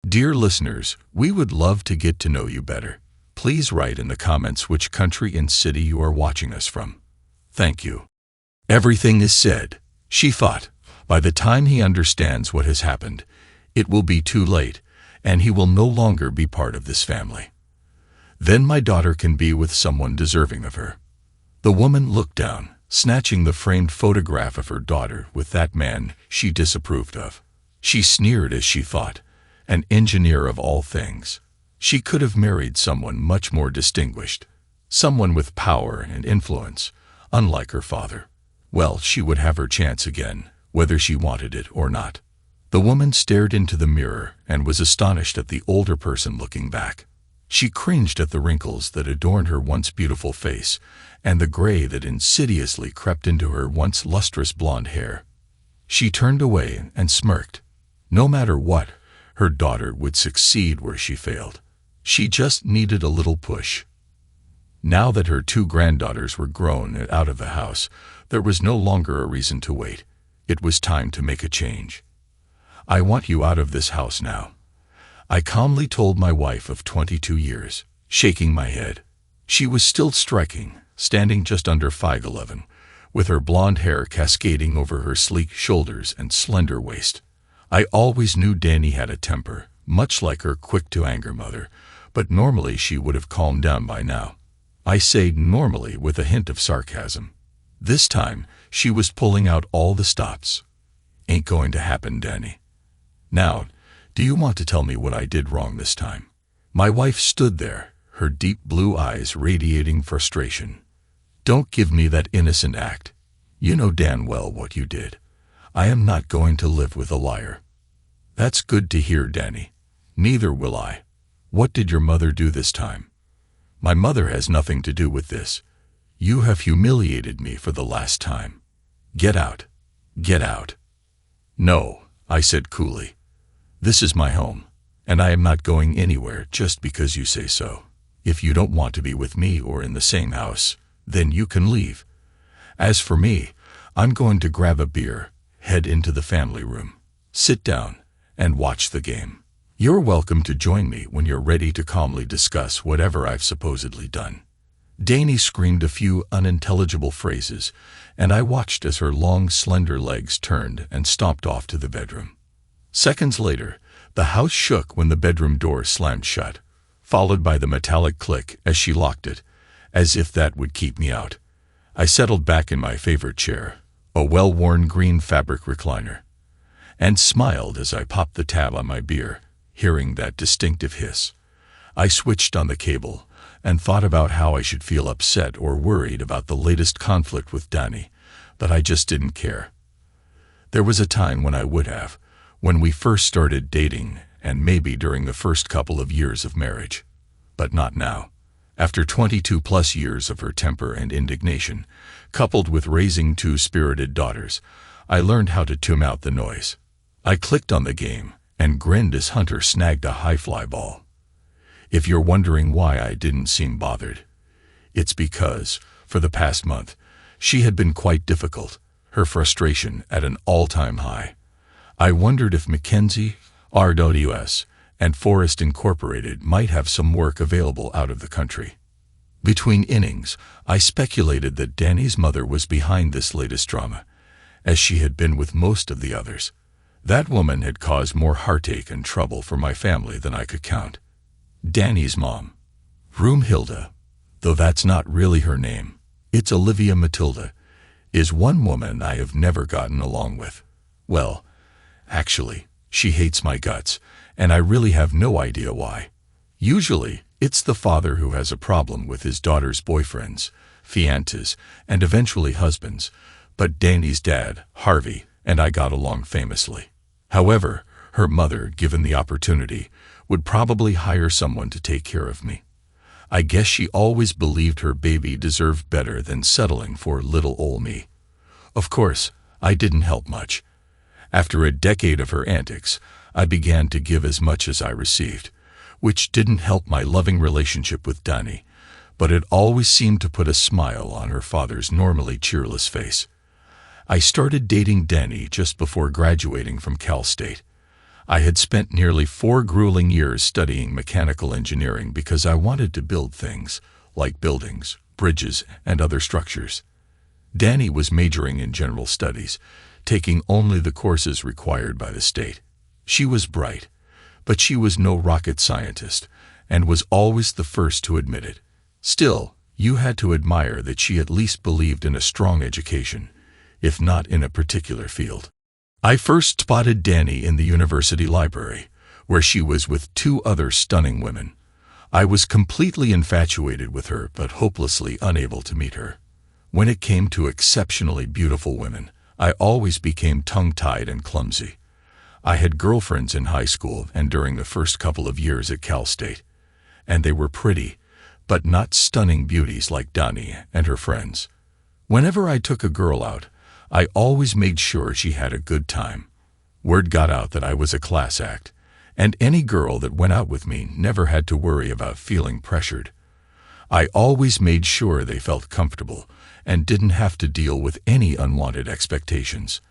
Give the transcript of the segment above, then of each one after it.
Dear listeners, we would love to get to know you better. Please write in the comments which country and city you are watching us from. Thank you. Everything is said, she thought. By the time he understands what has happened, it will be too late, and he will no longer be part of this family. Then my daughter can be with someone deserving of her. The woman looked down, snatching the framed photograph of her daughter with that man she disapproved of. She sneered as she thought, an engineer of all things. She could have married someone much more distinguished, someone with power and influence, unlike her father. Well, she would have her chance again, whether she wanted it or not. The woman stared into the mirror and was astonished at the older person looking back. She cringed at the wrinkles that adorned her once beautiful face and the gray that insidiously crept into her once lustrous blonde hair. She turned away and smirked. No matter what, her daughter would succeed where she failed. She just needed a little push. Now that her two granddaughters were grown and out of the house, there was no longer a reason to wait. It was time to make a change. I want you out of this house now, I calmly told my wife of 22 years, shaking my head. She was still striking, standing just under 5'11", with her blonde hair cascading over her sleek shoulders and slender waist. I always knew Dani had a temper, much like her quick-to-anger mother, but normally she would have calmed down by now. I say normally with a hint of sarcasm. This time, she was pulling out all the stops. Ain't going to happen, Dani. Now, do you want to tell me what I did wrong this time? My wife stood there, her deep blue eyes radiating frustration. Don't give me that innocent act. You know damn well what you did. I am not going to live with a liar. That's good to hear, Dani. Neither will I. What did your mother do this time? My mother has nothing to do with this. You have humiliated me for the last time. Get out. Get out. No, I said coolly. This is my home, and I am not going anywhere just because you say so. If you don't want to be with me or in the same house, then you can leave. As for me, I'm going to grab a beer, head into the family room, sit down, and watch the game. You're welcome to join me when you're ready to calmly discuss whatever I've supposedly done. Dani screamed a few unintelligible phrases, and I watched as her long, slender legs turned and stomped off to the bedroom. Seconds later, the house shook when the bedroom door slammed shut, followed by the metallic click as she locked it, as if that would keep me out. I settled back in my favorite chair, a well-worn green fabric recliner, and smiled as I popped the tab on my beer, hearing that distinctive hiss. I switched on the cable and thought about how I should feel upset or worried about the latest conflict with Dani, but I just didn't care. There was a time when I would have, when we first started dating and maybe during the first couple of years of marriage. But not now. After 22-plus years of her temper and indignation, coupled with raising two spirited daughters, I learned how to tune out the noise. I clicked on the game and grinned as Hunter snagged a high fly ball. If you're wondering why I didn't seem bothered, it's because, for the past month, she had been quite difficult, her frustration at an all-time high. I wondered if Mackenzie, RWS, and Forest Incorporated might have some work available out of the country. Between innings, I speculated that Dani's mother was behind this latest drama, as she had been with most of the others. That woman had caused more heartache and trouble for my family than I could count. Dani's mom, Roomhilda, though that's not really her name, it's Olivia Matilda, is one woman I have never gotten along with. Well, actually, she hates my guts, and I really have no idea why. Usually, it's the father who has a problem with his daughter's boyfriends, fiancés, and eventually husbands, but Dani's dad, Harvey, and I got along famously. However, her mother, given the opportunity, would probably hire someone to take care of me. I guess she always believed her baby deserved better than settling for little ol' me. Of course, I didn't help much. After a decade of her antics, I began to give as much as I received, which didn't help my loving relationship with Dani, but it always seemed to put a smile on her father's normally cheerless face. I started dating Dani just before graduating from Cal State. I had spent nearly 4 grueling years studying mechanical engineering because I wanted to build things, like buildings, bridges, and other structures. Danny was majoring in general studies, taking only the courses required by the state. She was bright, but she was no rocket scientist, and was always the first to admit it. Still, you had to admire that she at least believed in a strong education, if not in a particular field. I first spotted Danny in the university library, where she was with 2 other stunning women. I was completely infatuated with her, but hopelessly unable to meet her. When it came to exceptionally beautiful women, I always became tongue-tied and clumsy. I had girlfriends in high school and during the first couple of years at Cal State, and they were pretty, but not stunning beauties like Danny and her friends. Whenever I took a girl out, I always made sure she had a good time. Word got out that I was a class act, and any girl that went out with me never had to worry about feeling pressured. I always made sure they felt comfortable and didn't have to deal with any unwanted expectations.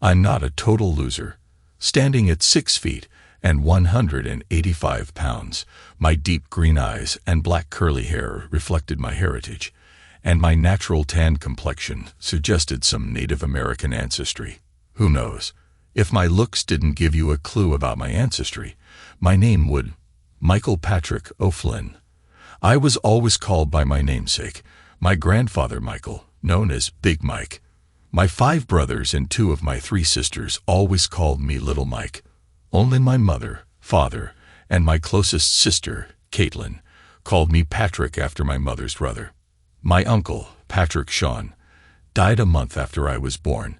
I'm not a total loser. Standing at 6 feet and 185 pounds, my deep green eyes and black curly hair reflected my heritage, and my natural tan complexion suggested some Native American ancestry. Who knows? If my looks didn't give you a clue about my ancestry, my name would. Michael Patrick O'Flynn. I was always called by my namesake, my grandfather Michael, known as Big Mike. My 5 brothers and 2 of my 3 sisters always called me Little Mike. Only my mother, father, and my closest sister, Caitlin, called me Patrick after my mother's brother. My uncle, Patrick Sean, died a month after I was born,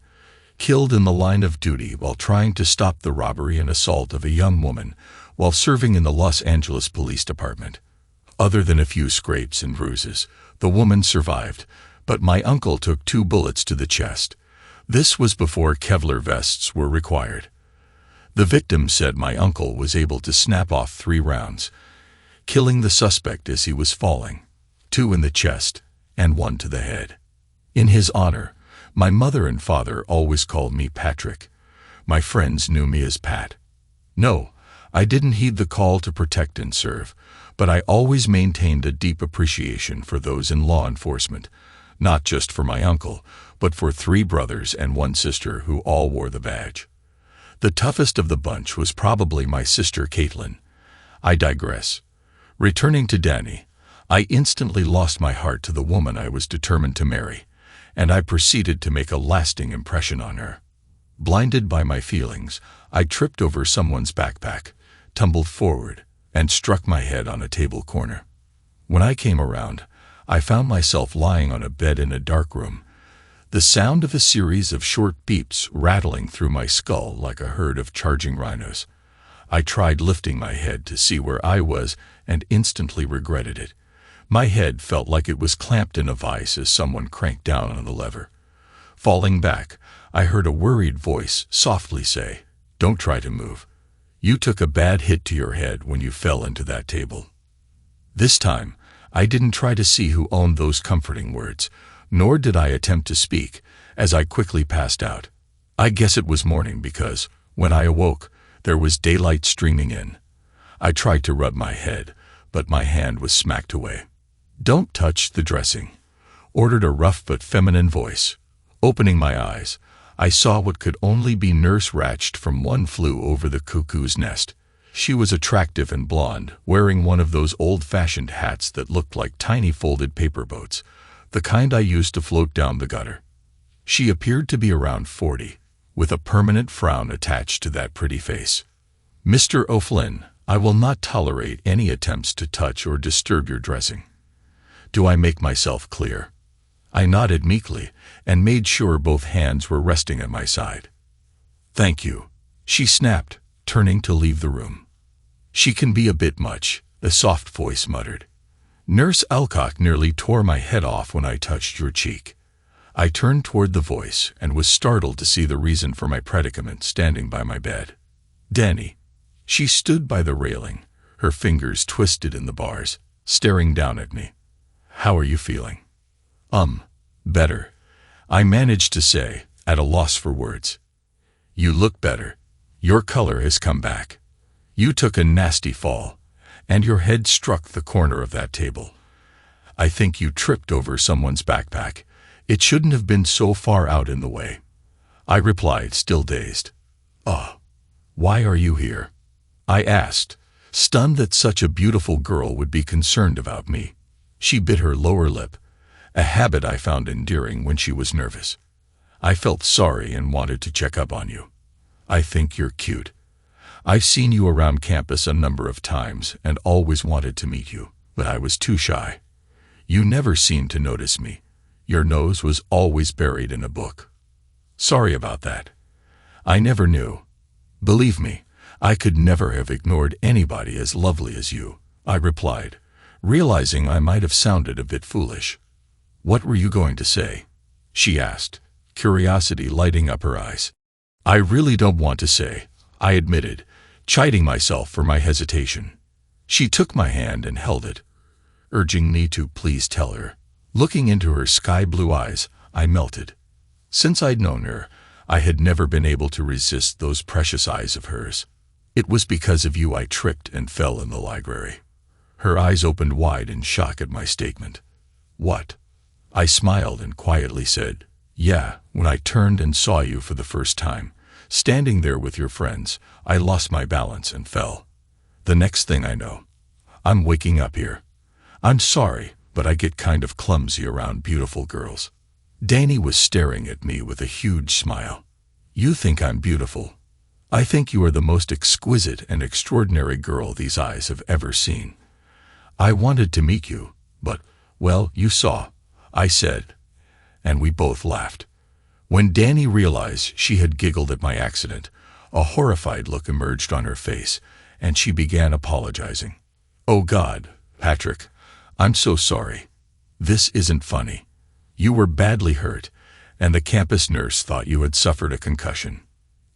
killed in the line of duty while trying to stop the robbery and assault of a young woman while serving in the Los Angeles Police Department. Other than a few scrapes and bruises, the woman survived, but my uncle took 2 bullets to the chest. This was before Kevlar vests were required. The victim said my uncle was able to snap off 3 rounds, killing the suspect as he was falling, 2 in the chest and 1 to the head. In his honor, my mother and father always called me Patrick. My friends knew me as Pat. No, I didn't heed the call to protect and serve, but I always maintained a deep appreciation for those in law enforcement, not just for my uncle, but for 3 brothers and 1 sister who all wore the badge. The toughest of the bunch was probably my sister Caitlin. I digress. Returning to Danny, I instantly lost my heart to the woman I was determined to marry, and I proceeded to make a lasting impression on her. Blinded by my feelings, I tripped over someone's backpack, tumbled forward, and struck my head on a table corner. When I came around, I found myself lying on a bed in a dark room, the sound of a series of short beeps rattling through my skull like a herd of charging rhinos. I tried lifting my head to see where I was and instantly regretted it. My head felt like it was clamped in a vise as someone cranked down on the lever. Falling back, I heard a worried voice softly say, "Don't try to move. You took a bad hit to your head when you fell into that table." This time, I didn't try to see who owned those comforting words, nor did I attempt to speak, as I quickly passed out. I guess it was morning because, when I awoke, there was daylight streaming in. I tried to rub my head, but my hand was smacked away. "Don't touch the dressing," ordered a rough but feminine voice. Opening my eyes, I saw what could only be Nurse Ratched from One Flew Over the Cuckoo's Nest. She was attractive and blonde, wearing one of those old-fashioned hats that looked like tiny folded paper boats, the kind I used to float down the gutter. She appeared to be around 40, with a permanent frown attached to that pretty face. "Mr. O'Flynn, I will not tolerate any attempts to touch or disturb your dressing. Do I make myself clear?" I nodded meekly and made sure both hands were resting at my side. "Thank you," she snapped, turning to leave the room. "She can be a bit much," a soft voice muttered. "Nurse Alcock nearly tore my head off when I touched your cheek." I turned toward the voice and was startled to see the reason for my predicament standing by my bed. Danny. She stood by the railing, her fingers twisted in the bars, staring down at me. "How are you feeling?" Better," I managed to say, at a loss for words. "You look better. Your color has come back. You took a nasty fall, and your head struck the corner of that table. I think you tripped over someone's backpack. It shouldn't have been so far out in the way. I replied, still dazed. Oh, why are you here? I asked, stunned that such a beautiful girl would be concerned about me. She bit her lower lip, a habit I found endearing when she was nervous. I felt sorry and wanted to check up on you. I think you're cute. I've seen you around campus a number of times and always wanted to meet you, but I was too shy. You never seemed to notice me. Your nose was always buried in a book. Sorry about that. I never knew. Believe me, I could never have ignored anybody as lovely as you, I replied, realizing I might have sounded a bit foolish. What were you going to say? She asked, curiosity lighting up her eyes. I really don't want to say, I admitted, chiding myself for my hesitation. She took my hand and held it, urging me to please tell her. Looking into her sky-blue eyes, I melted. Since I'd known her, I had never been able to resist those precious eyes of hers. It was because of you I tripped and fell in the library. Her eyes opened wide in shock at my statement. What? I smiled and quietly said, yeah, when I turned and saw you for the first time, standing there with your friends, I lost my balance and fell. The next thing I know, I'm waking up here. I'm sorry, but I get kind of clumsy around beautiful girls. Danny was staring at me with a huge smile. You think I'm beautiful. I think you are the most exquisite and extraordinary girl these eyes have ever seen. I wanted to meet you, but, well, you saw, I said, and we both laughed. When Danny realized she had giggled at my accident, a horrified look emerged on her face, and she began apologizing. Oh God, Patrick, I'm so sorry. This isn't funny. You were badly hurt, and the campus nurse thought you had suffered a concussion.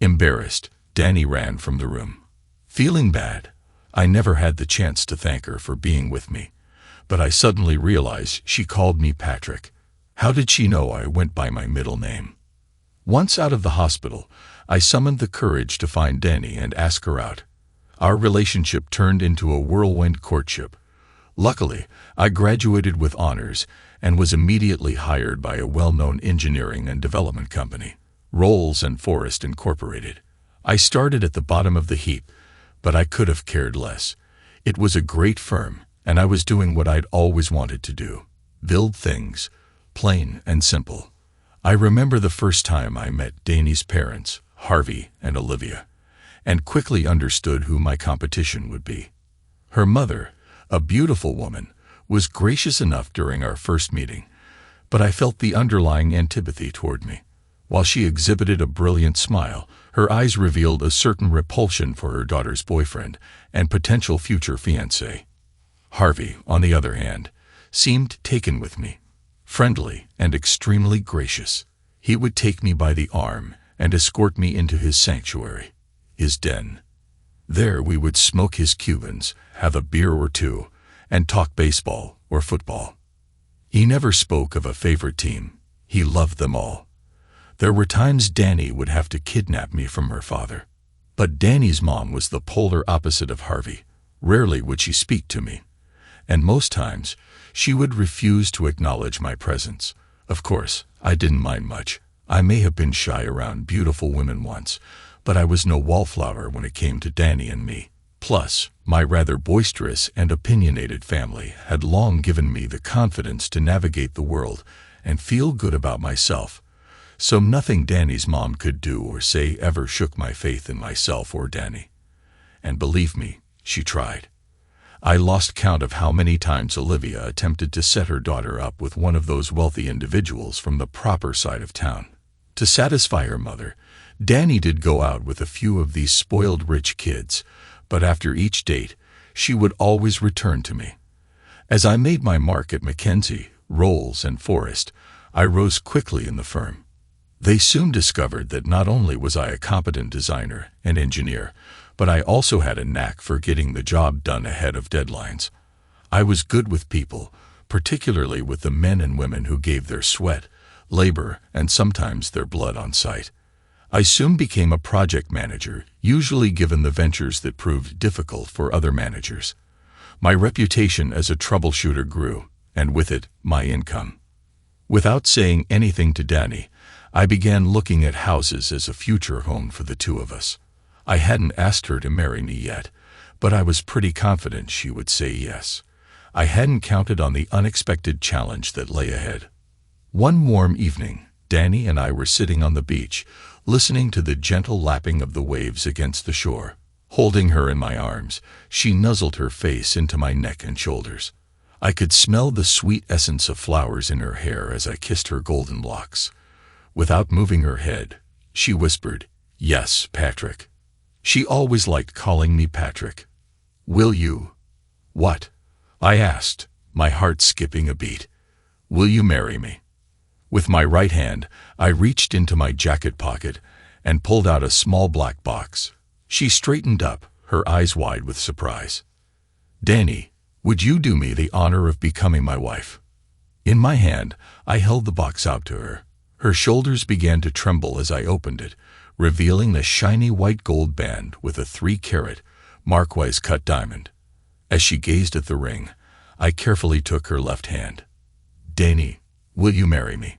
Embarrassed, Danny ran from the room. Feeling bad, I never had the chance to thank her for being with me, but I suddenly realized she called me Patrick. How did she know I went by my middle name? Once out of the hospital, I summoned the courage to find Danny and ask her out. Our relationship turned into a whirlwind courtship. Luckily, I graduated with honors and was immediately hired by a well-known engineering and development company, Rolls and Forest Incorporated. I started at the bottom of the heap, but I could have cared less. It was a great firm, and I was doing what I'd always wanted to do, build things, plain and simple. I remember the first time I met Danny's parents, Harvey and Olivia, and quickly understood who my competition would be. Her mother, a beautiful woman, was gracious enough during our first meeting, but I felt the underlying antipathy toward me. While she exhibited a brilliant smile, her eyes revealed a certain repulsion for her daughter's boyfriend and potential future fiancé. Harvey, on the other hand, seemed taken with me, friendly and extremely gracious. He would take me by the arm and escort me into his sanctuary, his den. There we would smoke his Cubans, have a beer or two, and talk baseball or football. He never spoke of a favorite team. He loved them all. There were times Danny would have to kidnap me from her father. But Danny's mom was the polar opposite of Harvey. Rarely would she speak to me, and most times she would refuse to acknowledge my presence. Of course, I didn't mind much. I may have been shy around beautiful women once, but I was no wallflower when it came to Danny and me. Plus, my rather boisterous and opinionated family had long given me the confidence to navigate the world and feel good about myself. So nothing Danny's mom could do or say ever shook my faith in myself or Danny. And believe me, she tried. I lost count of how many times Olivia attempted to set her daughter up with one of those wealthy individuals from the proper side of town. To satisfy her mother, Danny did go out with a few of these spoiled rich kids, but after each date, she would always return to me. As I made my mark at Mackenzie, Rolls, and Forest, I rose quickly in the firm. They soon discovered that not only was I a competent designer and engineer, but I also had a knack for getting the job done ahead of deadlines. I was good with people, particularly with the men and women who gave their sweat, labor, and sometimes their blood on site. I soon became a project manager, usually given the ventures that proved difficult for other managers. My reputation as a troubleshooter grew, and with it, my income. Without saying anything to Danny, I began looking at houses as a future home for the two of us. I hadn't asked her to marry me yet, but I was pretty confident she would say yes. I hadn't counted on the unexpected challenge that lay ahead. One warm evening, Danny and I were sitting on the beach, listening to the gentle lapping of the waves against the shore. Holding her in my arms, she nuzzled her face into my neck and shoulders. I could smell the sweet essence of flowers in her hair as I kissed her golden locks. Without moving her head, she whispered, "Yes, Patrick." She always liked calling me Patrick. "Will you?" "What?" I asked, my heart skipping a beat. "Will you marry me?" With my right hand, I reached into my jacket pocket and pulled out a small black box. She straightened up, her eyes wide with surprise. "Danny, would you do me the honor of becoming my wife?" In my hand, I held the box out to her. Her shoulders began to tremble as I opened it, revealing the shiny white gold band with a 3-carat, marquise cut diamond. As she gazed at the ring, I carefully took her left hand. "Danny, will you marry me?"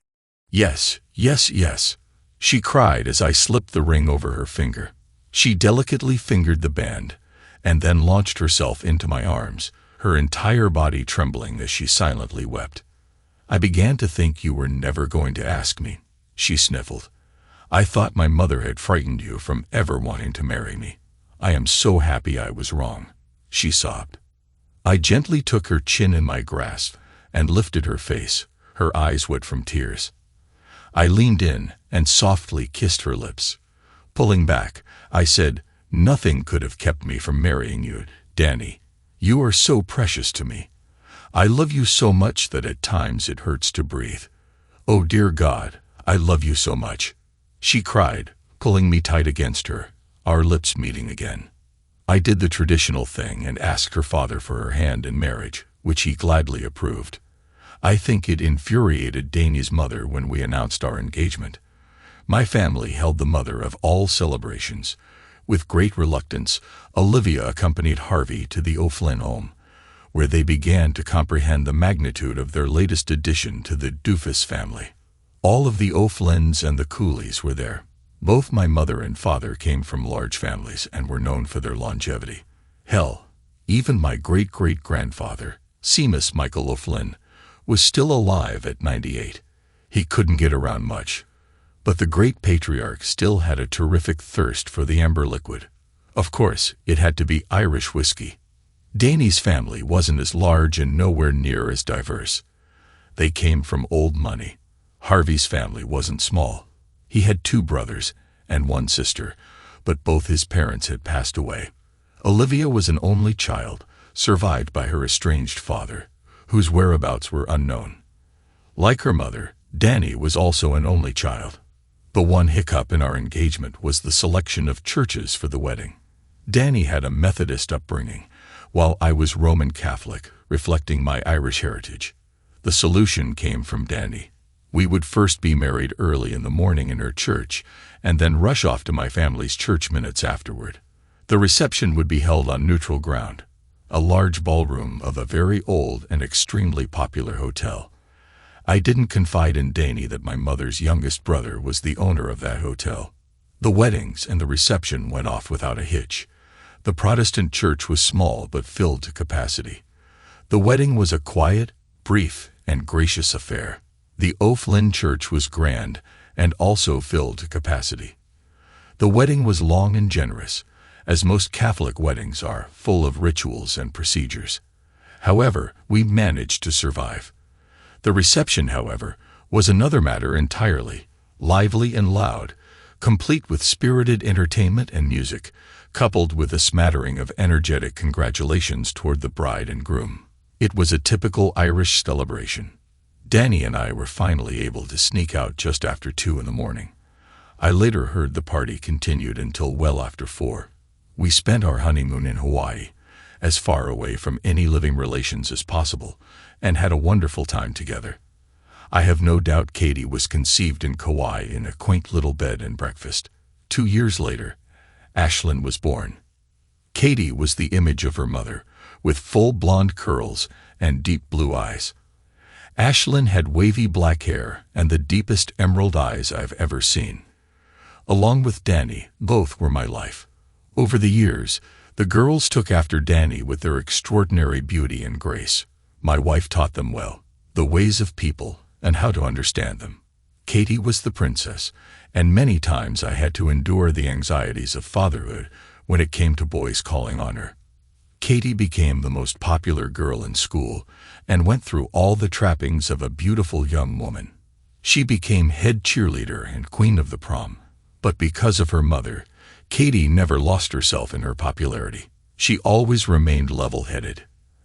"Yes, yes, yes," she cried as I slipped the ring over her finger. She delicately fingered the band, and then launched herself into my arms, her entire body trembling as she silently wept. "I began to think you were never going to ask me," she sniffled. "I thought my mother had frightened you from ever wanting to marry me. I am so happy I was wrong," she sobbed. I gently took her chin in my grasp and lifted her face, her eyes wet from tears. I leaned in and softly kissed her lips. Pulling back, I said, "Nothing could have kept me from marrying you, Danny. You are so precious to me. I love you so much that at times it hurts to breathe. Oh dear God, I love you so much," she cried, pulling me tight against her, our lips meeting again. I did the traditional thing and asked her father for her hand in marriage, which he gladly approved. I think it infuriated Danny's mother when we announced our engagement. My family held the mother of all celebrations. With great reluctance, Olivia accompanied Harvey to the O'Flynn home, where they began to comprehend the magnitude of their latest addition to the Doofus family. All of the O'Flynns and the Cooleys were there. Both my mother and father came from large families and were known for their longevity. Hell, even my great-great-grandfather, Seamus Michael O'Flynn, was still alive at 98. He couldn't get around much, but the great patriarch still had a terrific thirst for the amber liquid. Of course, it had to be Irish whiskey. Danny's family wasn't as large and nowhere near as diverse. They came from old money. Harvey's family wasn't small. He had 2 brothers and 1 sister, but both his parents had passed away. Olivia was an only child, survived by her estranged father, whose whereabouts were unknown. Like her mother, Danny was also an only child. The one hiccup in our engagement was the selection of churches for the wedding. Danny had a Methodist upbringing, while I was Roman Catholic, reflecting my Irish heritage. The solution came from Danny. We would first be married early in the morning in her church, and then rush off to my family's church minutes afterward. The reception would be held on neutral ground, a large ballroom of a very old and extremely popular hotel. I didn't confide in Danny that my mother's youngest brother was the owner of that hotel. The weddings and the reception went off without a hitch. The Protestant church was small but filled to capacity. The wedding was a quiet, brief, and gracious affair. The O'Flynn church was grand and also filled to capacity. The wedding was long and generous, as most Catholic weddings are, full of rituals and procedures. However, we managed to survive. The reception, however, was another matter entirely, lively and loud, complete with spirited entertainment and music, coupled with a smattering of energetic congratulations toward the bride and groom. It was a typical Irish celebration. Danny and I were finally able to sneak out just after 2 in the morning. I later heard the party continued until well after 4. We spent our honeymoon in Hawaii, as far away from any living relations as possible, and had a wonderful time together. I have no doubt Katie was conceived in Kauai in a quaint little bed and breakfast. 2 years later, Ashlyn was born. Katie was the image of her mother, with full blonde curls and deep blue eyes. Ashlyn had wavy black hair and the deepest emerald eyes I've ever seen. Along with Danny, both were my life. Over the years, the girls took after Danny with their extraordinary beauty and grace. My wife taught them well, the ways of people and how to understand them. Katie was the princess, and many times I had to endure the anxieties of fatherhood when it came to boys calling on her. Katie became the most popular girl in school and went through all the trappings of a beautiful young woman. She became head cheerleader and queen of the prom. But because of her mother, Katie never lost herself in her popularity. She always remained level-headed.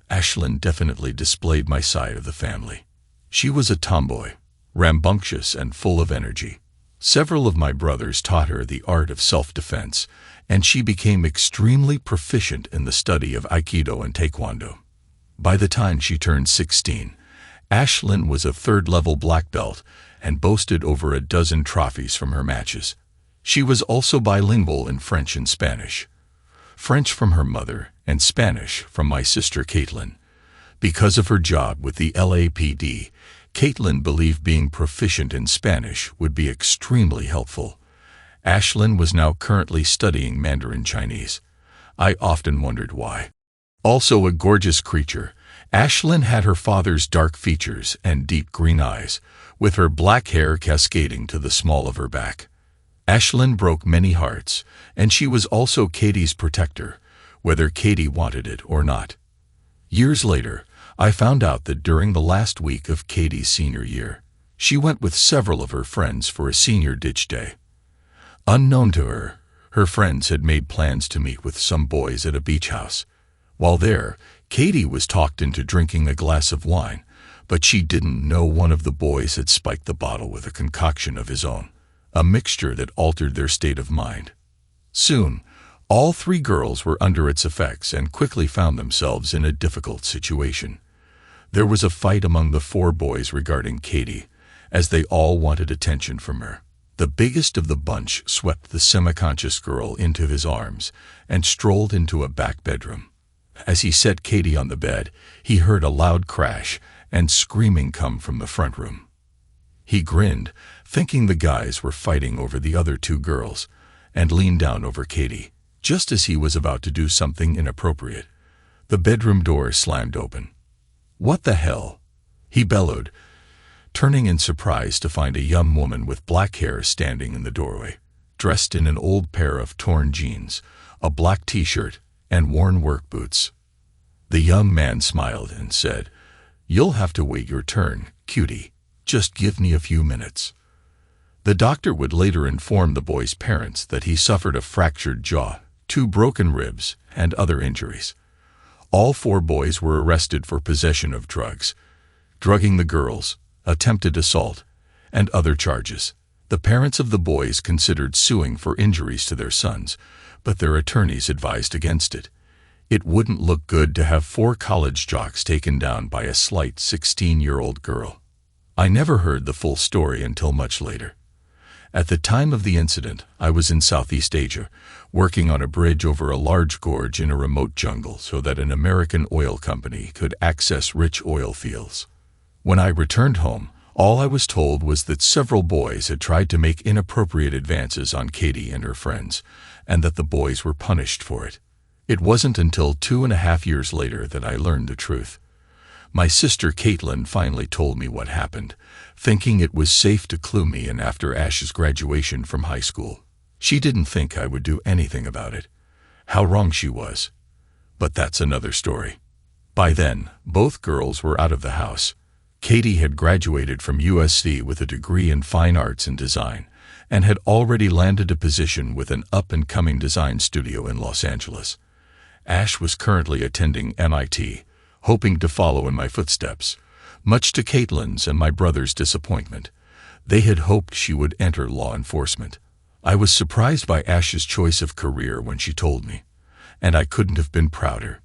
Ashlyn definitely displayed my side of the family. She was a tomboy, rambunctious and full of energy. Several of my brothers taught her the art of self-defense, and she became extremely proficient in the study of Aikido and Taekwondo. By the time she turned 16, Ashlyn was a third-level black belt and boasted over a dozen trophies from her matches. She was also bilingual in French and Spanish. French from her mother and Spanish from my sister Caitlin. Because of her job with the LAPD, Caitlin believed being proficient in Spanish would be extremely helpful. Ashlyn was now currently studying Mandarin Chinese. I often wondered why. Also a gorgeous creature, Ashlyn had her father's dark features and deep green eyes, with her black hair cascading to the small of her back. Ashlyn broke many hearts, and she was also Katie's protector, whether Katie wanted it or not. Years later, I found out that during the last week of Katie's senior year, she went with several of her friends for a senior ditch day. Unknown to her, her friends had made plans to meet with some boys at a beach house. While there, Katie was talked into drinking a glass of wine, but she didn't know one of the boys had spiked the bottle with a concoction of his own, a mixture that altered their state of mind. Soon, all three girls were under its effects and quickly found themselves in a difficult situation. There was a fight among the four boys regarding Katie, as they all wanted attention from her. The biggest of the bunch swept the semi-conscious girl into his arms and strolled into a back bedroom. As he set Katie on the bed, he heard a loud crash and screaming come from the front room. He grinned, thinking the guys were fighting over the other two girls, and leaned down over Katie. Just as he was about to do something inappropriate, the bedroom door slammed open. "What the hell?" he bellowed, turning in surprise to find a young woman with black hair standing in the doorway, dressed in an old pair of torn jeans, a black t-shirt, and worn work boots. The young man smiled and said, "You'll have to wait your turn, cutie. Just give me a few minutes." The doctor would later inform the boy's parents that he suffered a fractured jaw, 2 broken ribs, and other injuries. All 4 boys were arrested for possession of drugs, drugging the girls, attempted assault, and other charges. The parents of the boys considered suing for injuries to their sons, but their attorneys advised against it. It wouldn't look good to have 4 college jocks taken down by a slight 16-year-old girl. I never heard the full story until much later. At the time of the incident, I was in Southeast Asia, working on a bridge over a large gorge in a remote jungle so that an American oil company could access rich oil fields. When I returned home, all I was told was that several boys had tried to make inappropriate advances on Katie and her friends, and that the boys were punished for it. It wasn't until 2.5 years later that I learned the truth. My sister Caitlin finally told me what happened, thinking it was safe to clue me in after Ash's graduation from high school. She didn't think I would do anything about it. How wrong she was. But that's another story. By then, both girls were out of the house. Katie had graduated from USC with a degree in fine arts and design, and had already landed a position with an up-and-coming design studio in Los Angeles. Ash was currently attending MIT, hoping to follow in my footsteps, much to Caitlin's and my brother's disappointment. They had hoped she would enter law enforcement. I was surprised by Ash's choice of career when she told me, and I couldn't have been prouder.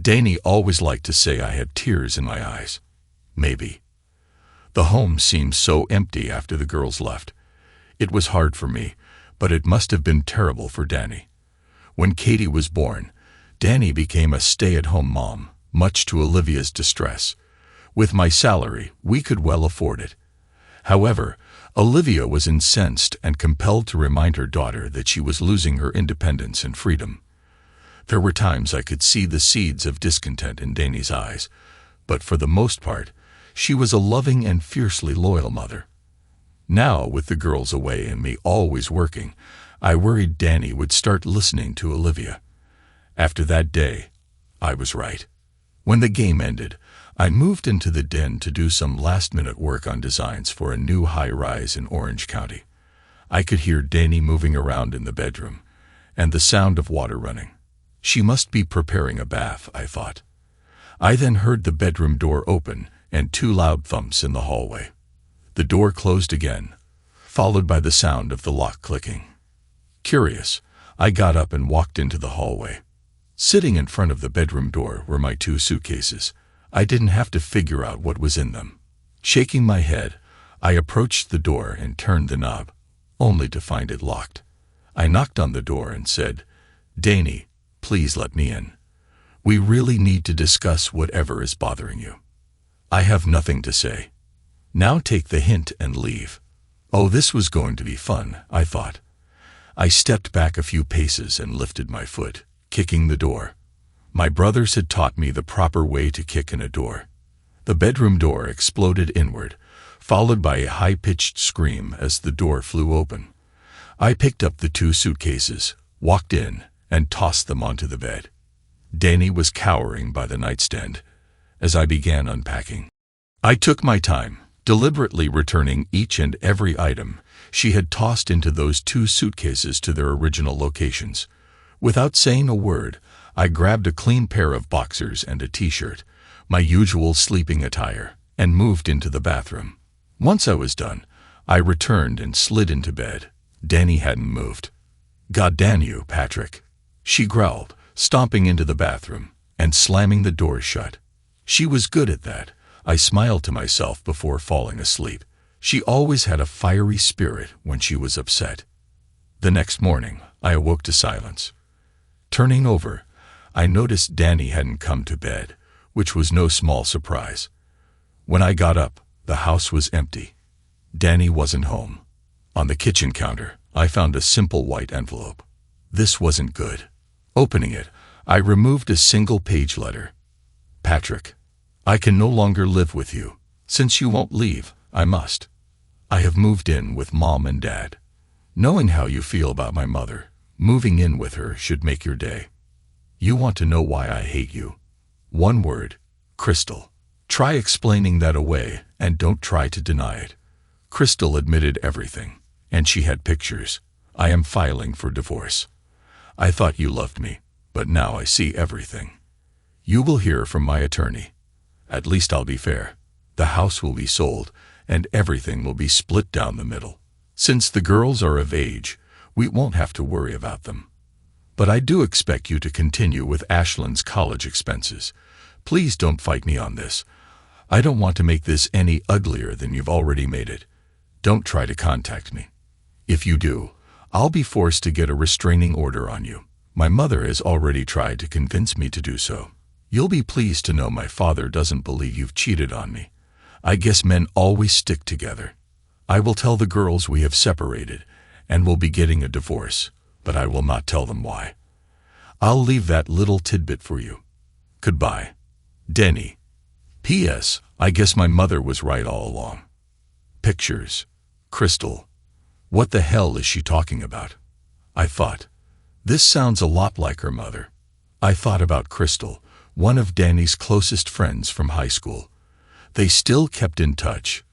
Danny always liked to say I had tears in my eyes. Maybe. The home seemed so empty after the girls left. It was hard for me, but it must have been terrible for Danny. When Katie was born, Danny became a stay-at-home mom, much to Olivia's distress. With my salary, we could well afford it. However, Olivia was incensed and compelled to remind her daughter that she was losing her independence and freedom. There were times I could see the seeds of discontent in Danny's eyes, but for the most part, she was a loving and fiercely loyal mother. Now, with the girls away and me always working, I worried Danny would start listening to Olivia. After that day, I was right. When the game ended, I moved into the den to do some last-minute work on designs for a new high-rise in Orange County. I could hear Danny moving around in the bedroom, and the sound of water running. She must be preparing a bath, I thought. I then heard the bedroom door open and 2 loud thumps in the hallway. The door closed again, followed by the sound of the lock clicking. Curious, I got up and walked into the hallway. Sitting in front of the bedroom door were my 2 suitcases. I didn't have to figure out what was in them. Shaking my head, I approached the door and turned the knob, only to find it locked. I knocked on the door and said, "Danny, please let me in. We really need to discuss whatever is bothering you." "I have nothing to say." "Now take the hint and leave." Oh, this was going to be fun, I thought. I stepped back a few paces and lifted my foot, kicking the door. My brothers had taught me the proper way to kick in a door. The bedroom door exploded inward, followed by a high-pitched scream as the door flew open. I picked up the 2 suitcases, walked in, and tossed them onto the bed. Danny was cowering by the nightstand as I began unpacking. I took my time, deliberately returning each and every item she had tossed into those 2 suitcases to their original locations. Without saying a word, I grabbed a clean pair of boxers and a t-shirt, my usual sleeping attire, and moved into the bathroom. Once I was done, I returned and slid into bed. Danny hadn't moved. "God damn you, Patrick," she growled, stomping into the bathroom and slamming the door shut. She was good at that. I smiled to myself before falling asleep. She always had a fiery spirit when she was upset. The next morning, I awoke to silence. Turning over, I noticed Danny hadn't come to bed, which was no small surprise. When I got up, the house was empty. Danny wasn't home. On the kitchen counter, I found a simple white envelope. This wasn't good. Opening it, I removed a single-page letter. "Patrick, I can no longer live with you. Since you won't leave, I must. I have moved in with Mom and Dad. Knowing how you feel about my mother, moving in with her should make your day. You want to know why I hate you? One word, Crystal. Try explaining that away and don't try to deny it." Crystal admitted everything, and she had pictures. "I am filing for divorce. I thought you loved me, but now I see everything. You will hear from my attorney. At least I'll be fair. The house will be sold, and everything will be split down the middle. Since the girls are of age, we won't have to worry about them. But I do expect you to continue with Ashlyn's college expenses. Please don't fight me on this. I don't want to make this any uglier than you've already made it. Don't try to contact me. If you do, I'll be forced to get a restraining order on you. My mother has already tried to convince me to do so. You'll be pleased to know my father doesn't believe you've cheated on me. I guess men always stick together. I will tell the girls we have separated and will be getting a divorce, but I will not tell them why. I'll leave that little tidbit for you. Goodbye. Denny. P.S. I guess my mother was right all along. Pictures. Crystal. What the hell is she talking about? I thought. This sounds a lot like her mother. I thought about Crystal, one of Danny's closest friends from high school. They still kept in touch,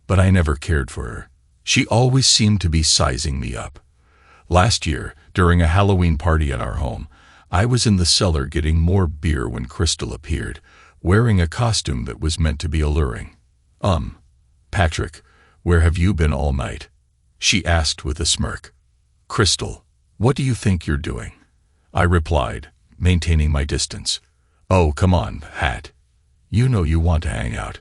but I never cared for her. She always seemed to be sizing me up. Last year, during a Halloween party at our home, I was in the cellar getting more beer when Crystal appeared, wearing a costume that was meant to be alluring. Patrick, where have you been all night?" she asked with a smirk. "Crystal, what do you think you're doing?" I replied, maintaining my distance. "Oh, come on, Hat. You know you want to hang out."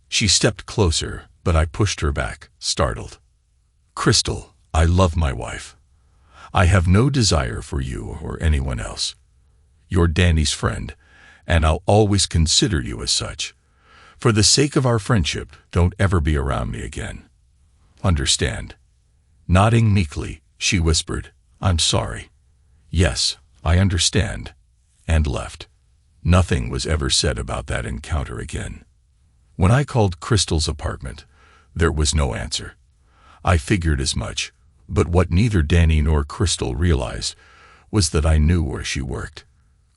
She stepped closer, but I pushed her back, startled. "Crystal, I love my wife. I have no desire for you or anyone else. You're Danny's friend, and I'll always consider you as such. For the sake of our friendship, don't ever be around me again. Understand?" Nodding meekly, she whispered, "I'm sorry." "Yes, I understand," and left. Nothing was ever said about that encounter again. When I called Crystal's apartment, there was no answer. I figured as much, but what neither Danny nor Crystal realized was that I knew where she worked.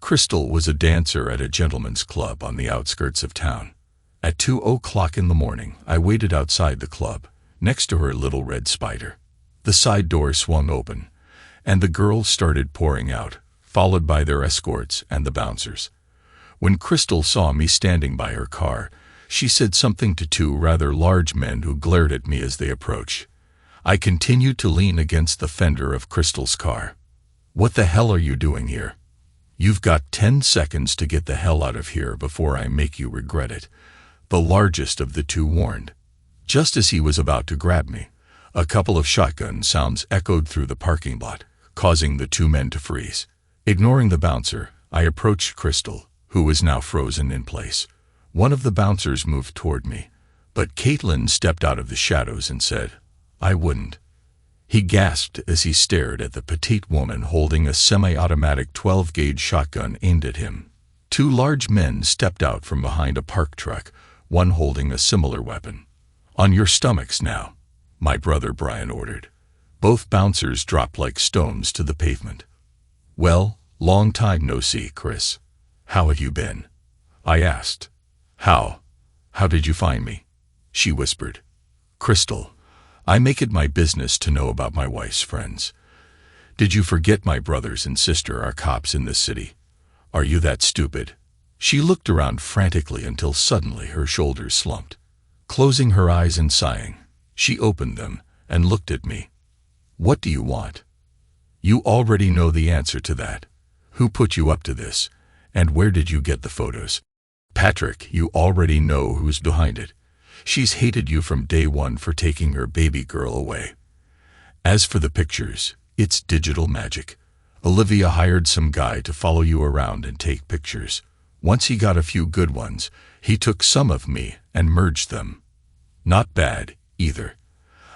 Crystal was a dancer at a gentleman's club on the outskirts of town. At 2 o'clock in the morning, I waited outside the club, next to her little red spider. The side door swung open, and the girls started pouring out, followed by their escorts and the bouncers. When Crystal saw me standing by her car, she said something to two rather large men who glared at me as they approached. I continued to lean against the fender of Crystal's car. "What the hell are you doing here? You've got 10 seconds to get the hell out of here before I make you regret it," the largest of the two warned. Just as he was about to grab me, a couple of shotgun sounds echoed through the parking lot, causing the two men to freeze. Ignoring the bouncer, I approached Crystal, who was now frozen in place. One of the bouncers moved toward me, but Caitlin stepped out of the shadows and said, "I wouldn't." He gasped as he stared at the petite woman holding a semi-automatic 12-gauge shotgun aimed at him. Two large men stepped out from behind a parked truck, one holding a similar weapon. "On your stomachs now," my brother Brian ordered. Both bouncers dropped like stones to the pavement. "Well, long time no see, Chris. How have you been?" I asked. How did you find me?" she whispered. "Crystal, I make it my business to know about my wife's friends. Did you forget my brothers and sister are cops in this city? Are you that stupid?" She looked around frantically until suddenly her shoulders slumped. Closing her eyes and sighing, she opened them and looked at me. "What do you want?" "You already know the answer to that. Who put you up to this, and where did you get the photos?" "Patrick, you already know who's behind it. She's hated you from day one for taking her baby girl away. As for the pictures, it's digital magic. Olivia hired some guy to follow you around and take pictures. Once he got a few good ones, he took some of me and merged them. Not bad, either.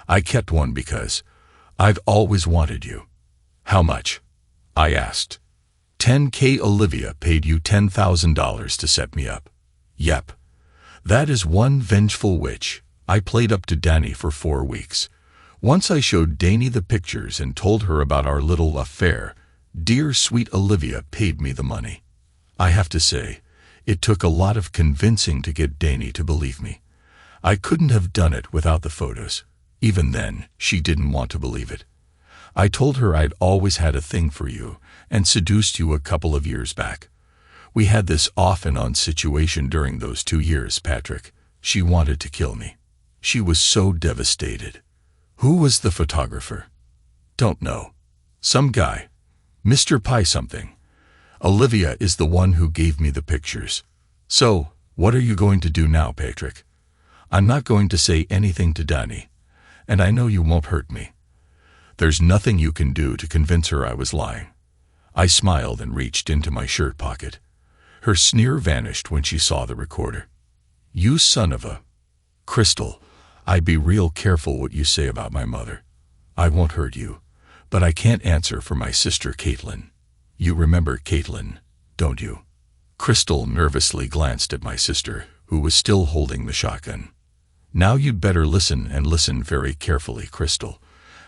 I kept one because I've always wanted you." "How much?" I asked. "10K. Olivia paid you $10,000 to set me up." "Yep. That is one vengeful witch. I played up to Danny for 4 weeks. Once I showed Danny the pictures and told her about our little affair, dear sweet Olivia paid me the money. I have to say, it took a lot of convincing to get Danny to believe me. I couldn't have done it without the photos. Even then, she didn't want to believe it. I told her I'd always had a thing for you and seduced you a couple of years back. We had this off and on situation during those 2 years, Patrick. She wanted to kill me. She was so devastated." "Who was the photographer?" "Don't know. Some guy. Mr. Pie something. Olivia is the one who gave me the pictures. So, what are you going to do now, Patrick?" "I'm not going to say anything to Danny, and I know you won't hurt me." "There's nothing you can do to convince her I was lying." I smiled and reached into my shirt pocket. Her sneer vanished when she saw the recorder. "You son of a..." "Crystal, I'd be real careful what you say about my mother. I won't hurt you, but I can't answer for my sister Caitlin. You remember Caitlin, don't you?" Crystal nervously glanced at my sister, who was still holding the shotgun. "Now you'd better listen, and listen very carefully, Crystal.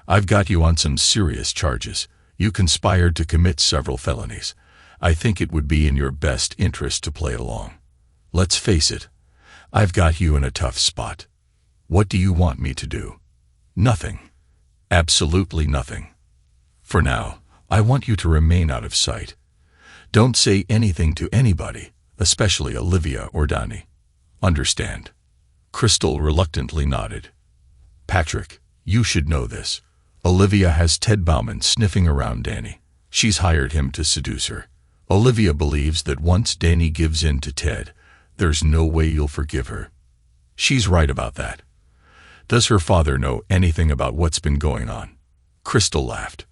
I've got you on some serious charges. You conspired to commit several felonies. I think it would be in your best interest to play along. Let's face it, I've got you in a tough spot. What do you want me to do?" "Nothing. Absolutely nothing. For now, I want you to remain out of sight. Don't say anything to anybody, especially Olivia or Danny. Understand?" Crystal reluctantly nodded. "Patrick, you should know this. Olivia has Ted Bauman sniffing around Danny. She's hired him to seduce her. Olivia believes that once Danny gives in to Ted, there's no way you'll forgive her. She's right about that. Does her father know anything about what's been going on?" Crystal laughed.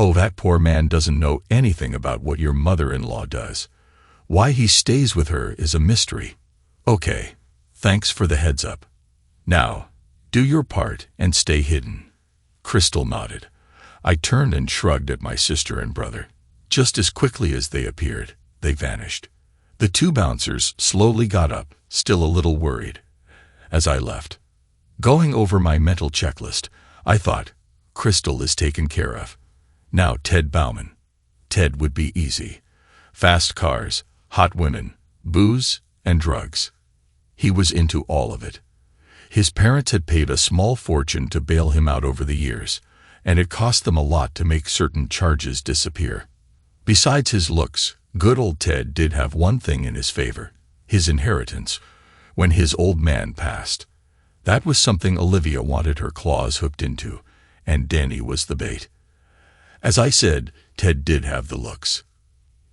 Oh, that poor man doesn't know anything about what your mother-in-law does. Why he stays with her is a mystery. Okay, thanks for the heads up. Now, do your part and stay hidden." Crystal nodded. I turned and shrugged at my sister and brother. Just as quickly as they appeared, they vanished. The two bouncers slowly got up, still a little worried. As I left, going over my mental checklist, I thought, Crystal is taken care of. Now Ted Bauman. Ted would be easy. Fast cars, hot women, booze, and drugs. He was into all of it. His parents had paid a small fortune to bail him out over the years, and it cost them a lot to make certain charges disappear. Besides his looks, good old Ted did have one thing in his favor: his inheritance, when his old man passed. That was something Olivia wanted her claws hooked into, and Danny was the bait. As I said, Ted did have the looks.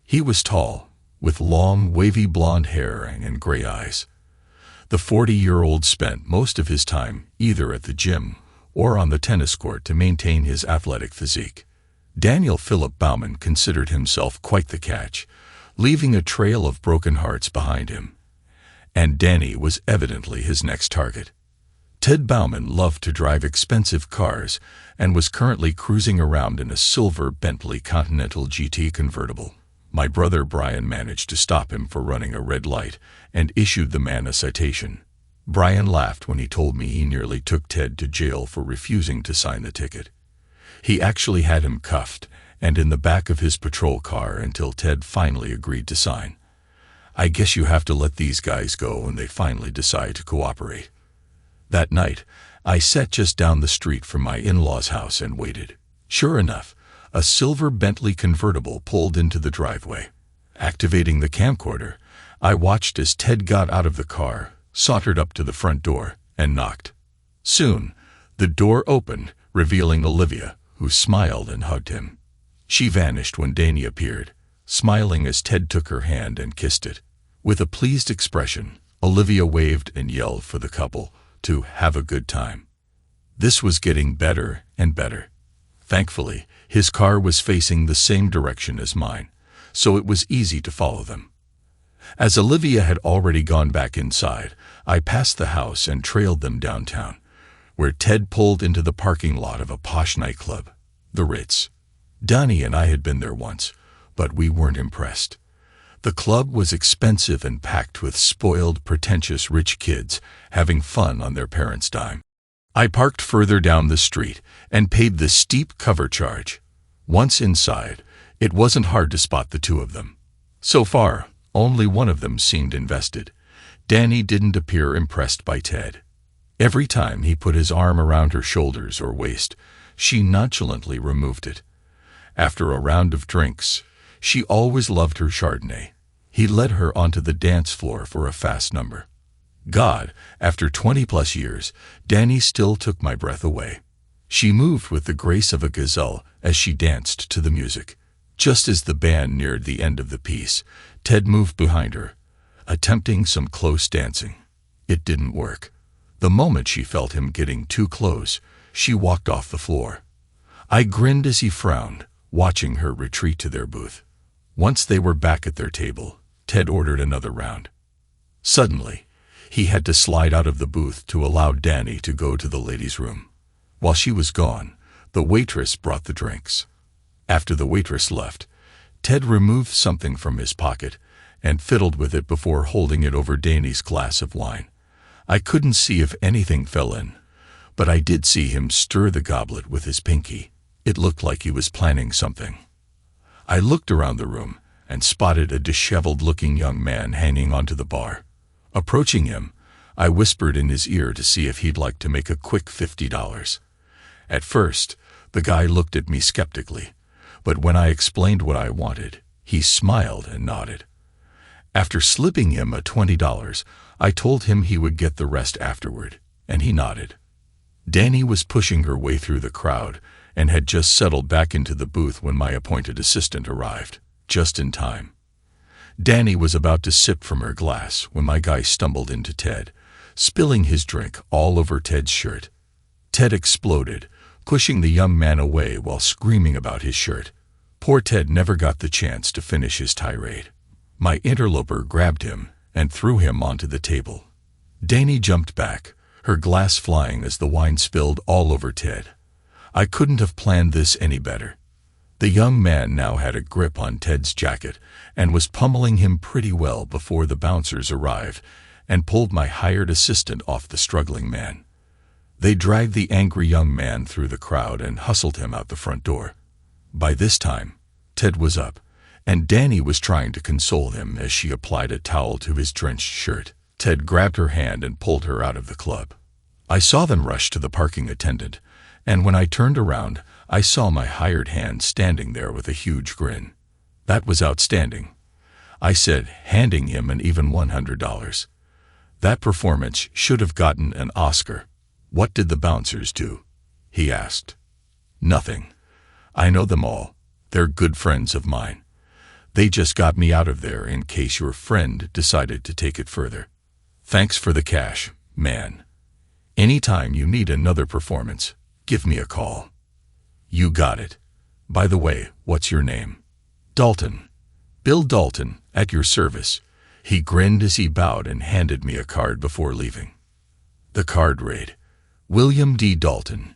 He was tall, with long, wavy blonde hair and gray eyes. The 40-year-old spent most of his time either at the gym or on the tennis court to maintain his athletic physique. Daniel Philip Bauman considered himself quite the catch, leaving a trail of broken hearts behind him. And Danny was evidently his next target. Ted Bauman loved to drive expensive cars and was currently cruising around in a silver Bentley Continental GT convertible. My brother Brian managed to stop him for running a red light and issued the man a citation. Brian laughed when he told me he nearly took Ted to jail for refusing to sign the ticket. He actually had him cuffed and in the back of his patrol car until Ted finally agreed to sign. I guess you have to let these guys go when they finally decide to cooperate. That night, I sat just down the street from my in-laws' house and waited. Sure enough, a silver Bentley convertible pulled into the driveway. Activating the camcorder, I watched as Ted got out of the car, sauntered up to the front door, and knocked. Soon, the door opened, revealing Olivia, who smiled and hugged him. She vanished when Danny appeared, smiling as Ted took her hand and kissed it. With a pleased expression, Olivia waved and yelled for the couple to have a good time. This was getting better and better. Thankfully, his car was facing the same direction as mine, so it was easy to follow them. As Olivia had already gone back inside, I passed the house and trailed them downtown, where Ted pulled into the parking lot of a posh nightclub, the Ritz. Donnie and I had been there once, but we weren't impressed. The club was expensive and packed with spoiled, pretentious rich kids having fun on their parents' dime. I parked further down the street and paid the steep cover charge. Once inside, it wasn't hard to spot the two of them. So far, only one of them seemed invested. Danny didn't appear impressed by Ted. Every time he put his arm around her shoulders or waist, she nonchalantly removed it. After a round of drinks, she always loved her Chardonnay. He led her onto the dance floor for a fast number. God, after 20-plus years, Danny still took my breath away. She moved with the grace of a gazelle as she danced to the music. Just as the band neared the end of the piece, Ted moved behind her, attempting some close dancing. It didn't work. The moment she felt him getting too close, she walked off the floor. I grinned as he frowned, watching her retreat to their booth. Once they were back at their table, Ted ordered another round. Suddenly, he had to slide out of the booth to allow Danny to go to the ladies' room. While she was gone, the waitress brought the drinks. After the waitress left, Ted removed something from his pocket and fiddled with it before holding it over Danny's glass of wine. I couldn't see if anything fell in, but I did see him stir the goblet with his pinky. It looked like he was planning something. I looked around the room and spotted a disheveled-looking young man hanging onto the bar. Approaching him, I whispered in his ear to see if he'd like to make a quick $50. At first, the guy looked at me skeptically, but when I explained what I wanted, he smiled and nodded. After slipping him a $20, I told him he would get the rest afterward, and he nodded. Danny was pushing her way through the crowd and had just settled back into the booth when my appointed assistant arrived, just in time. Danny was about to sip from her glass when my guy stumbled into Ted, spilling his drink all over Ted's shirt. Ted exploded, pushing the young man away while screaming about his shirt. Poor Ted never got the chance to finish his tirade. My interloper grabbed him and threw him onto the table. Danny jumped back, her glass flying as the wine spilled all over Ted. I couldn't have planned this any better. The young man now had a grip on Ted's jacket and was pummeling him pretty well before the bouncers arrived and pulled my hired assistant off the struggling man. They dragged the angry young man through the crowd and hustled him out the front door. By this time, Ted was up, and Danny was trying to console him as she applied a towel to his drenched shirt. Ted grabbed her hand and pulled her out of the club. I saw them rush to the parking attendant, and when I turned around, I saw my hired hand standing there with a huge grin. "That was outstanding," I said, handing him an even $100. "That performance should have gotten an Oscar." "What did the bouncers do?" he asked. "Nothing. I know them all. They're good friends of mine. They just got me out of there in case your friend decided to take it further. Thanks for the cash, man. Anytime you need another performance, give me a call." "You got it. By the way, what's your name?" "Dalton. Bill Dalton, at your service." He grinned as he bowed and handed me a card before leaving. The card read, "William D. Dalton,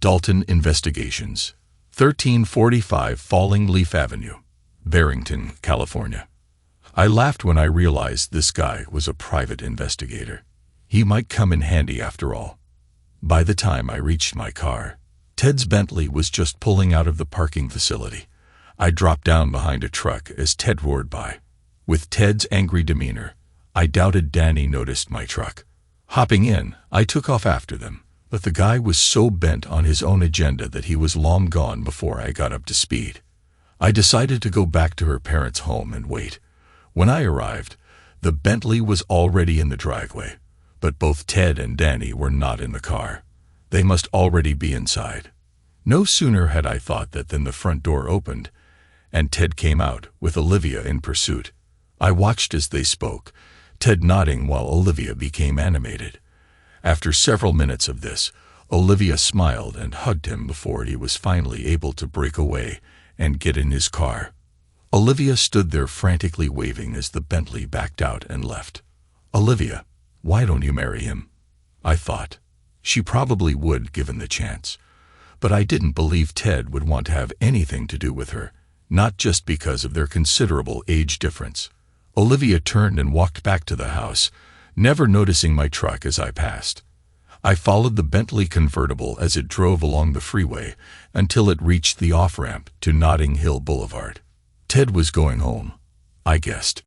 Dalton Investigations, 1345 Falling Leaf Avenue, Barrington, California." I laughed when I realized this guy was a private investigator. He might come in handy after all. By the time I reached my car, Ted's Bentley was just pulling out of the parking facility. I dropped down behind a truck as Ted roared by. With Ted's angry demeanor, I doubted Danny noticed my truck. Hopping in, I took off after them, but the guy was so bent on his own agenda that he was long gone before I got up to speed. I decided to go back to her parents' home and wait. When I arrived, the Bentley was already in the driveway, but both Ted and Danny were not in the car. They must already be inside. No sooner had I thought that than the front door opened, and Ted came out, with Olivia in pursuit. I watched as they spoke, Ted nodding while Olivia became animated. After several minutes of this, Olivia smiled and hugged him before he was finally able to break away and get in his car. Olivia stood there frantically waving as the Bentley backed out and left. "Olivia, why don't you marry him?" I thought. She probably would given the chance. But I didn't believe Ted would want to have anything to do with her, not just because of their considerable age difference. Olivia turned and walked back to the house, never noticing my truck as I passed. I followed the Bentley convertible as it drove along the freeway until it reached the off-ramp to Notting Hill Boulevard. Ted was going home, I guessed.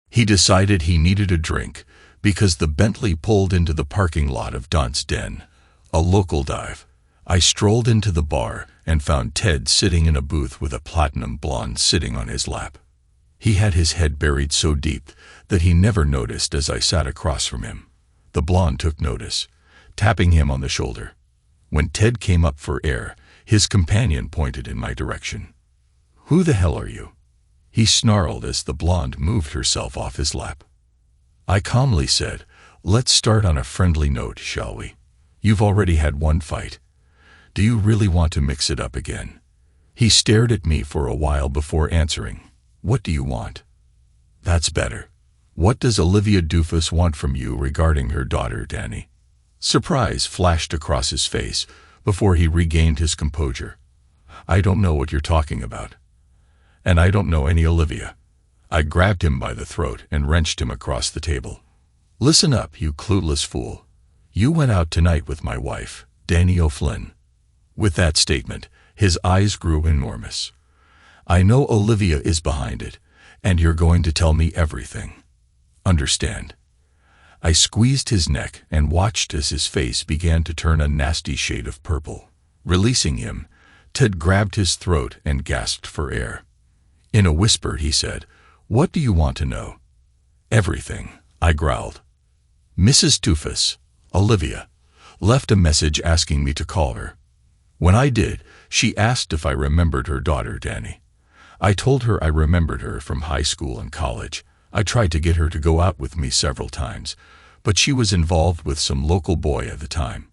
He decided he needed a drink because the Bentley pulled into the parking lot of Daunt's Den, a local dive. I strolled into the bar and found Ted sitting in a booth with a platinum blonde sitting on his lap. He had his head buried so deep that he never noticed as I sat across from him. The blonde took notice, tapping him on the shoulder. When Ted came up for air, his companion pointed in my direction. "Who the hell are you?" he snarled as the blonde moved herself off his lap. I calmly said, "Let's start on a friendly note, shall we? You've already had one fight. Do you really want to mix it up again?" He stared at me for a while before answering, "What do you want?" "That's better. What does Olivia Doofus want from you regarding her daughter, Danny?" Surprise flashed across his face before he regained his composure. "I don't know what you're talking about. And I don't know any Olivia." I grabbed him by the throat and wrenched him across the table. "Listen up, you clueless fool. You went out tonight with my wife, Danny O'Flynn." With that statement, his eyes grew enormous. "I know Olivia is behind it, and you're going to tell me everything. Understand?" I squeezed his neck and watched as his face began to turn a nasty shade of purple. Releasing him, Ted grabbed his throat and gasped for air. In a whisper, he said, "What do you want to know?" "Everything," I growled. "Mrs. Doofus, Olivia, left a message asking me to call her. When I did, she asked if I remembered her daughter, Danny. I told her I remembered her from high school and college. I tried to get her to go out with me several times, but she was involved with some local boy at the time.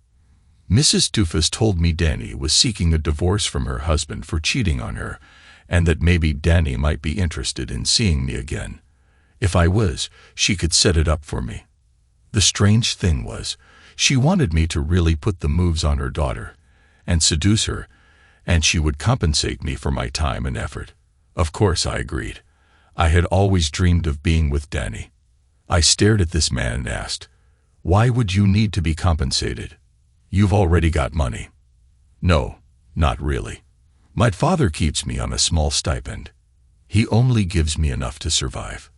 Mrs. Doofus told me Danny was seeking a divorce from her husband for cheating on her, and that maybe Danny might be interested in seeing me again. If I was, she could set it up for me. The strange thing was, she wanted me to really put the moves on her daughter and seduce her, and she would compensate me for my time and effort. Of course I agreed. I had always dreamed of being with Danny. I stared at this man and asked, "Why would you need to be compensated? You've already got money." "No, not really. My father keeps me on a small stipend. He only gives me enough to survive.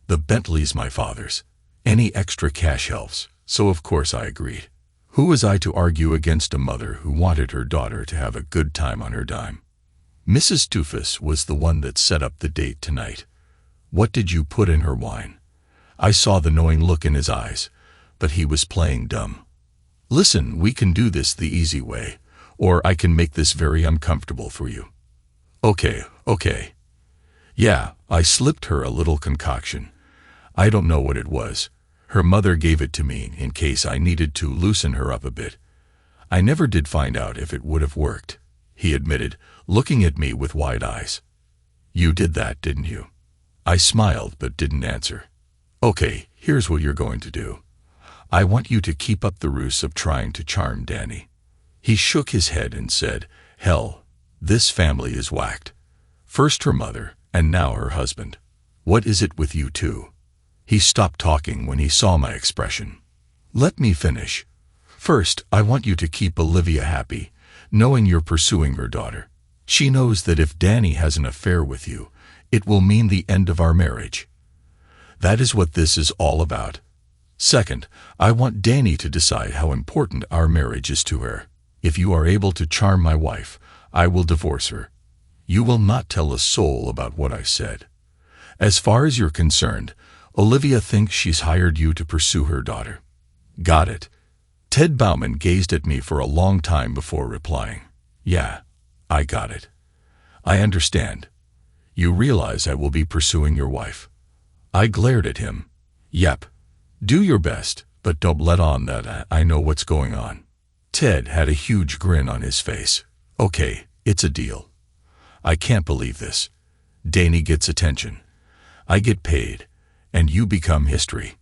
The Bentley's my father's. Any extra cash helps, so of course I agreed. Who was I to argue against a mother who wanted her daughter to have a good time on her dime? Mrs. Doofus was the one that set up the date tonight. What did you put in her wine?" I saw the knowing look in his eyes, but he was playing dumb. "Listen, we can do this the easy way, or I can make this very uncomfortable for you." Okay. Yeah, I slipped her a little concoction. I don't know what it was. Her mother gave it to me in case I needed to loosen her up a bit. I never did find out if it would have worked, he admitted, looking at me with wide eyes. "You did that, didn't you?" I smiled but didn't answer. "Okay, here's what you're going to do. I want you to keep up the ruse of trying to charm Danny." He shook his head and said, "Hell, this family is whacked. First her mother, and now her husband. What is it with you two?" He stopped talking when he saw my expression. "Let me finish. First, I want you to keep Olivia happy, knowing you're pursuing her daughter. She knows that if Danny has an affair with you, it will mean the end of our marriage. That is what this is all about. Second, I want Danny to decide how important our marriage is to her. If you are able to charm my wife, I will divorce her. You will not tell a soul about what I said. As far as you're concerned, Olivia thinks she's hired you to pursue her daughter. Got it?" Ted Bauman gazed at me for a long time before replying. "Yeah, I got it. I understand. You realize I will be pursuing your wife." I glared at him. "Yep. Do your best, but don't let on that I know what's going on." Ted had a huge grin on his face. "Okay, it's a deal. I can't believe this. Danny gets attention. I get paid, and you become history."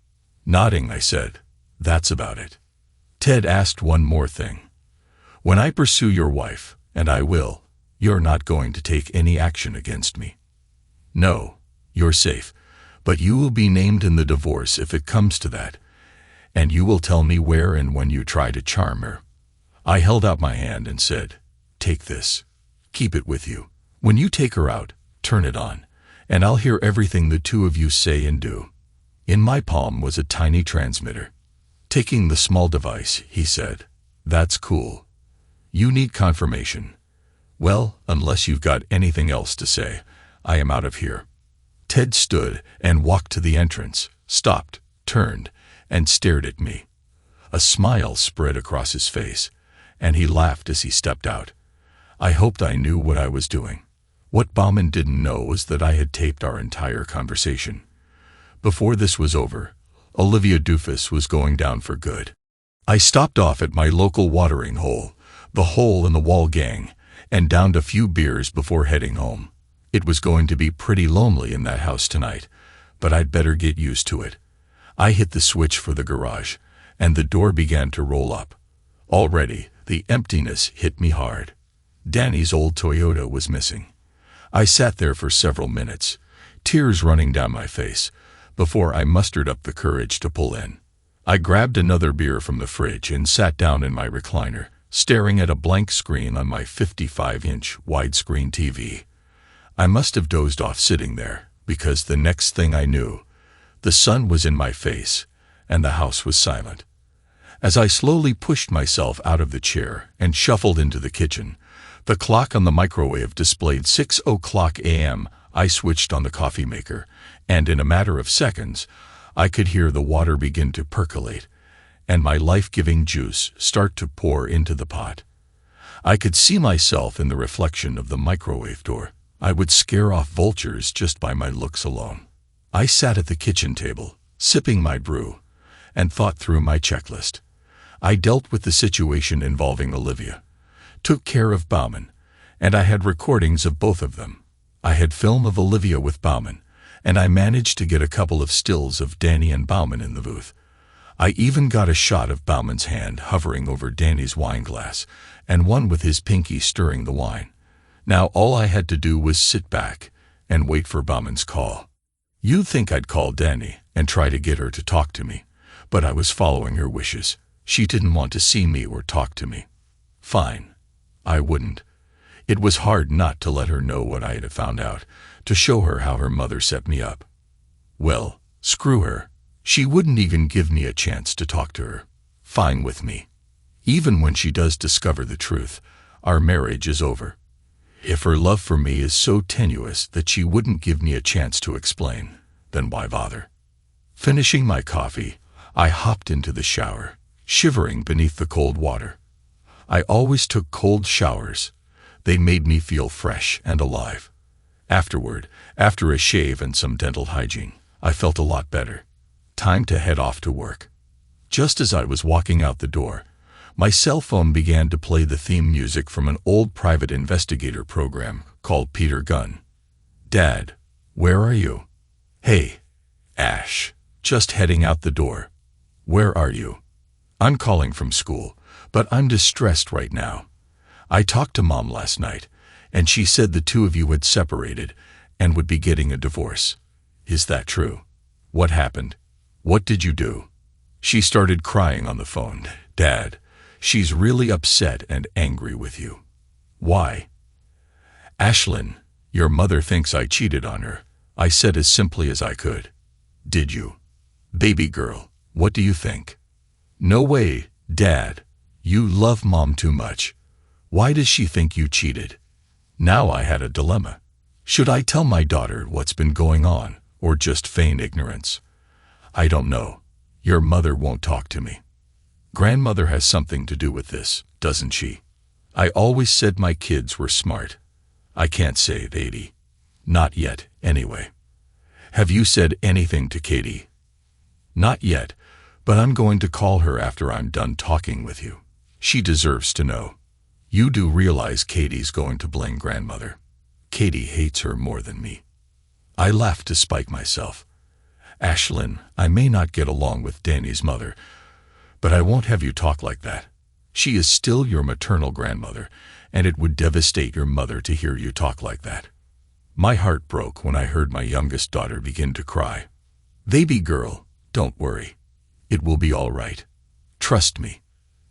Nodding, I said, "That's about it." Ted asked one more thing. "When I pursue your wife, and I will, you're not going to take any action against me." "No, you're safe, but you will be named in the divorce if it comes to that, and you will tell me where and when you try to charm her." I held out my hand and said, "Take this. Keep it with you. When you take her out, turn it on, and I'll hear everything the two of you say and do." In my palm was a tiny transmitter. Taking the small device, he said, "That's cool. You need confirmation. Well, unless you've got anything else to say, I am out of here." Ted stood and walked to the entrance, stopped, turned, and stared at me. A smile spread across his face, and he laughed as he stepped out. I hoped I knew what I was doing. What Bauman didn't know was that I had taped our entire conversation. Before this was over, Olivia Doofus was going down for good. I stopped off at my local watering hole, the Hole in the Wall gang, and downed a few beers before heading home. It was going to be pretty lonely in that house tonight, but I'd better get used to it. I hit the switch for the garage, and the door began to roll up. Already, the emptiness hit me hard. Danny's old Toyota was missing. I sat there for several minutes, tears running down my face, before I mustered up the courage to pull in. I grabbed another beer from the fridge and sat down in my recliner, staring at a blank screen on my 55-inch widescreen TV. I must have dozed off sitting there, because the next thing I knew, the sun was in my face, and the house was silent. As I slowly pushed myself out of the chair and shuffled into the kitchen, the clock on the microwave displayed 6:00 a.m. I switched on the coffee maker, and in a matter of seconds, I could hear the water begin to percolate, and my life-giving juice start to pour into the pot. I could see myself in the reflection of the microwave door. I would scare off vultures just by my looks alone. I sat at the kitchen table, sipping my brew, and thought through my checklist. I dealt with the situation involving Olivia, took care of Bauman, and I had recordings of both of them. I had film of Olivia with Bauman, and I managed to get a couple of stills of Danny and Bauman in the booth. I even got a shot of Bauman's hand hovering over Danny's wine glass, and one with his pinky stirring the wine. Now all I had to do was sit back and wait for Bauman's call. You'd think I'd call Danny and try to get her to talk to me, but I was following her wishes. She didn't want to see me or talk to me. Fine. I wouldn't. It was hard not to let her know what I had found out, to show her how her mother set me up. Well, screw her. She wouldn't even give me a chance to talk to her. Fine with me. Even when she does discover the truth, our marriage is over. If her love for me is so tenuous that she wouldn't give me a chance to explain, then why bother? Finishing my coffee, I hopped into the shower, shivering beneath the cold water. I always took cold showers. They made me feel fresh and alive. Afterward, after a shave and some dental hygiene, I felt a lot better. Time to head off to work. Just as I was walking out the door, my cell phone began to play the theme music from an old private investigator program called Peter Gunn. Dad, where are you? Hey, Ash, just heading out the door. Where are you? I'm calling from school, but I'm distressed right now. I talked to Mom last night, and she said the two of you had separated and would be getting a divorce. Is that true? What happened? What did you do? She started crying on the phone. Dad, she's really upset and angry with you. Why? Ashlyn, your mother thinks I cheated on her. I said as simply as I could. Did you? Baby girl, what do you think? No way, Dad. You love Mom too much. Why does she think you cheated? Now I had a dilemma. Should I tell my daughter what's been going on, or just feign ignorance? I don't know. Your mother won't talk to me. Grandmother has something to do with this, doesn't she? I always said my kids were smart. I can't say they'd. Not yet, anyway. Have you said anything to Katie? Not yet, but I'm going to call her after I'm done talking with you. She deserves to know. You do realize Katie's going to blame grandmother. Katie hates her more than me. I laughed to spite myself. Ashlyn, I may not get along with Danny's mother, but I won't have you talk like that. She is still your maternal grandmother, and it would devastate your mother to hear you talk like that. My heart broke when I heard my youngest daughter begin to cry. Baby girl, don't worry. It will be all right. Trust me.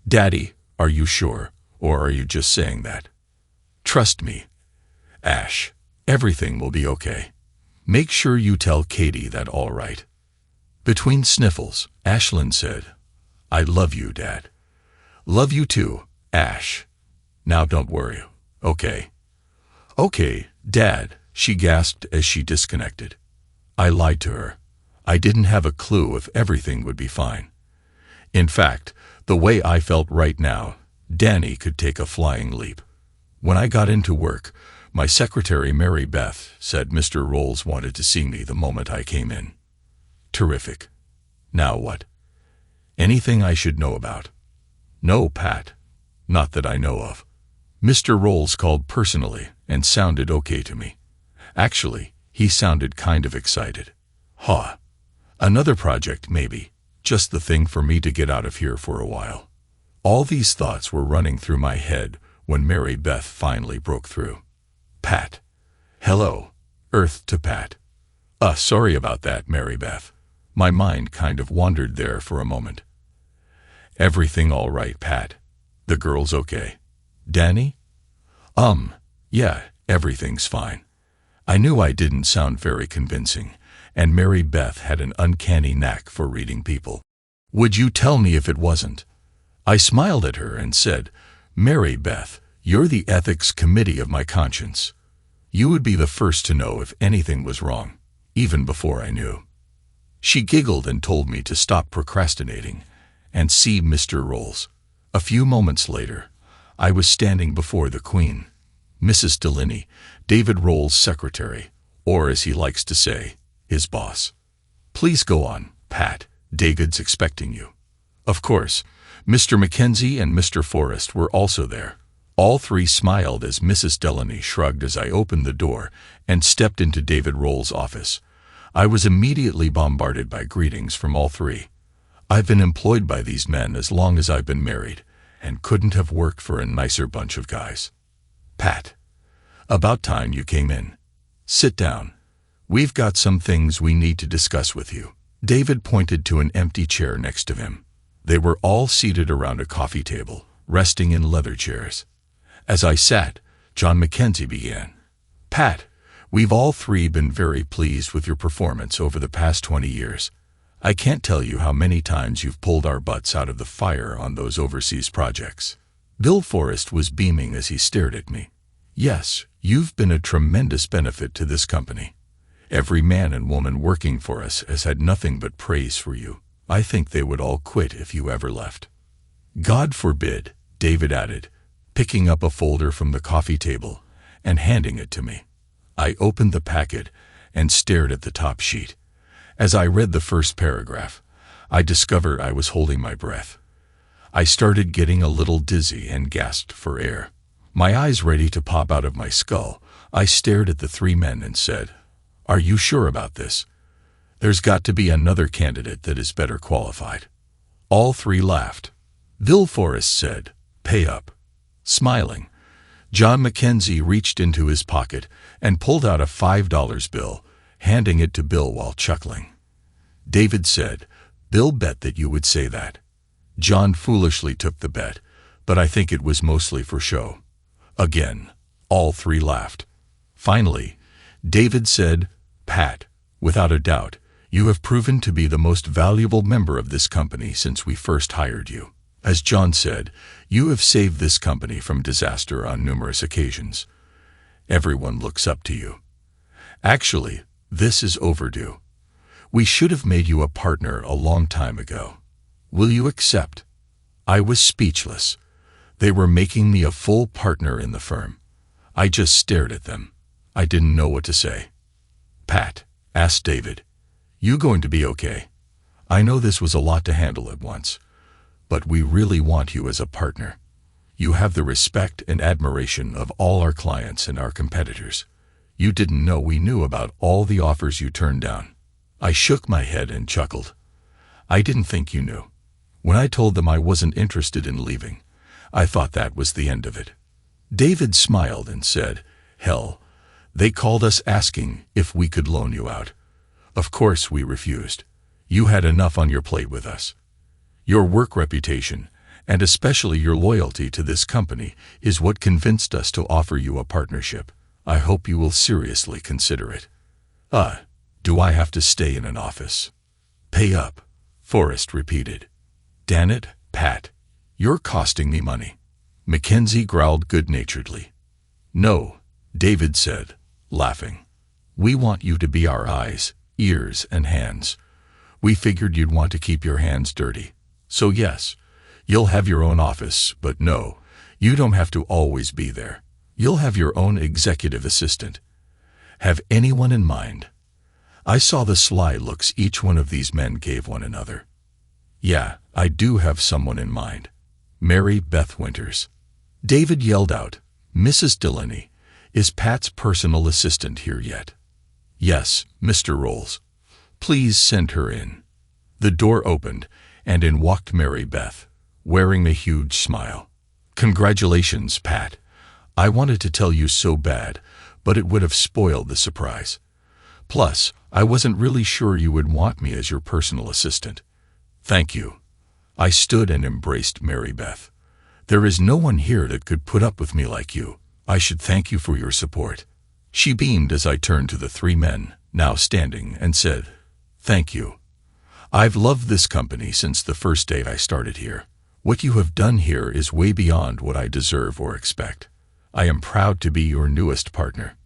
Daddy, are you sure, or are you just saying that? Trust me. Ash, everything will be okay. Make sure you tell Katie that all right. Between sniffles, Ashlyn said, I love you, Dad. Love you too, Ash. Now don't worry, okay? Okay, Dad, she gasped as she disconnected. I lied to her. I didn't have a clue if everything would be fine. In fact, the way I felt right now, Danny could take a flying leap. When I got into work, my secretary, Mary Beth, said Mr. Rolls wanted to see me the moment I came in. Terrific. Now what? Anything I should know about? No, Pat. Not that I know of. Mr. Rolls called personally and sounded okay to me. Actually, he sounded kind of excited. Huh. Another project, maybe. Just the thing for me to get out of here for a while. All these thoughts were running through my head when Mary Beth finally broke through. Pat. Hello. Earth to Pat. Sorry about that, Mary Beth. My mind kind of wandered there for a moment. Everything all right, Pat? The girl's okay. Danny? Yeah, everything's fine. I knew I didn't sound very convincing, and Mary Beth had an uncanny knack for reading people. Would you tell me if it wasn't? I smiled at her and said, Mary Beth, you're the ethics committee of my conscience. You would be the first to know if anything was wrong, even before I knew. She giggled and told me to stop procrastinating and see Mr. Rolls. A few moments later, I was standing before the Queen, Mrs. Delaney, David Rolls' secretary, or as he likes to say, his boss. Please go on, Pat. David's expecting you. Of course, Mr. Mackenzie and Mr. Forrest were also there. All three smiled as Mrs. Delaney shrugged as I opened the door and stepped into David Roll's office. I was immediately bombarded by greetings from all three. I've been employed by these men as long as I've been married, and couldn't have worked for a nicer bunch of guys. Pat, about time you came in. Sit down. We've got some things we need to discuss with you. David pointed to an empty chair next to him. They were all seated around a coffee table, resting in leather chairs. As I sat, John Mackenzie began. Pat, we've all three been very pleased with your performance over the past 20 years. I can't tell you how many times you've pulled our butts out of the fire on those overseas projects. Bill Forrest was beaming as he stared at me. Yes, you've been a tremendous benefit to this company. Every man and woman working for us has had nothing but praise for you. I think they would all quit if you ever left. God forbid, David added, picking up a folder from the coffee table and handing it to me. I opened the packet and stared at the top sheet. As I read the first paragraph, I discovered I was holding my breath. I started getting a little dizzy and gasped for air. My eyes ready to pop out of my skull, I stared at the three men and said, "Are you sure about this? There's got to be another candidate that is better qualified." All three laughed. Bill Forrest said, "Pay up." Smiling, John Mackenzie reached into his pocket and pulled out a $5 bill, handing it to Bill while chuckling. David said, "Bill bet that you would say that." John foolishly took the bet, but I think it was mostly for show. Again, all three laughed. Finally, David said, "Pat, without a doubt, you have proven to be the most valuable member of this company since we first hired you. As John said, you have saved this company from disaster on numerous occasions. Everyone looks up to you. Actually, this is overdue. We should have made you a partner a long time ago. Will you accept?" I was speechless. They were making me a full partner in the firm. I just stared at them. I didn't know what to say. "Pat," asked David, "you going to be okay? I know this was a lot to handle at once, but we really want you as a partner. You have the respect and admiration of all our clients and our competitors. You didn't know we knew about all the offers you turned down." I shook my head and chuckled. "I didn't think you knew. When I told them I wasn't interested in leaving, I thought that was the end of it." David smiled and said, "Hell, they called us asking if we could loan you out. Of course we refused. You had enough on your plate with us. Your work reputation, and especially your loyalty to this company, is what convinced us to offer you a partnership. I hope you will seriously consider it." Do I have to stay in an office? "Pay up," Forrest repeated. "Damn it, Pat, you're costing me money." Mackenzie growled good-naturedly. "No," David said, laughing. "We want you to be our eyes, ears, and hands. We figured you'd want to keep your hands dirty. So yes, you'll have your own office, but no, you don't have to always be there. You'll have your own executive assistant. Have anyone in mind?" I saw the sly looks each one of these men gave one another. "Yeah, I do have someone in mind. Mary Beth Winters." David yelled out, "Mrs. Delaney, is Pat's personal assistant here yet?" "Yes, Mr. Rolls. Please send her in." The door opened, and in walked Mary Beth, wearing a huge smile. "Congratulations, Pat. I wanted to tell you so bad, but it would have spoiled the surprise. Plus, I wasn't really sure you would want me as your personal assistant." "Thank you." I stood and embraced Mary Beth. "There is no one here that could put up with me like you. I should thank you for your support." She beamed as I turned to the three men, now standing, and said, "Thank you. I've loved this company since the first day I started here. What you have done here is way beyond what I deserve or expect. I am proud to be your newest partner."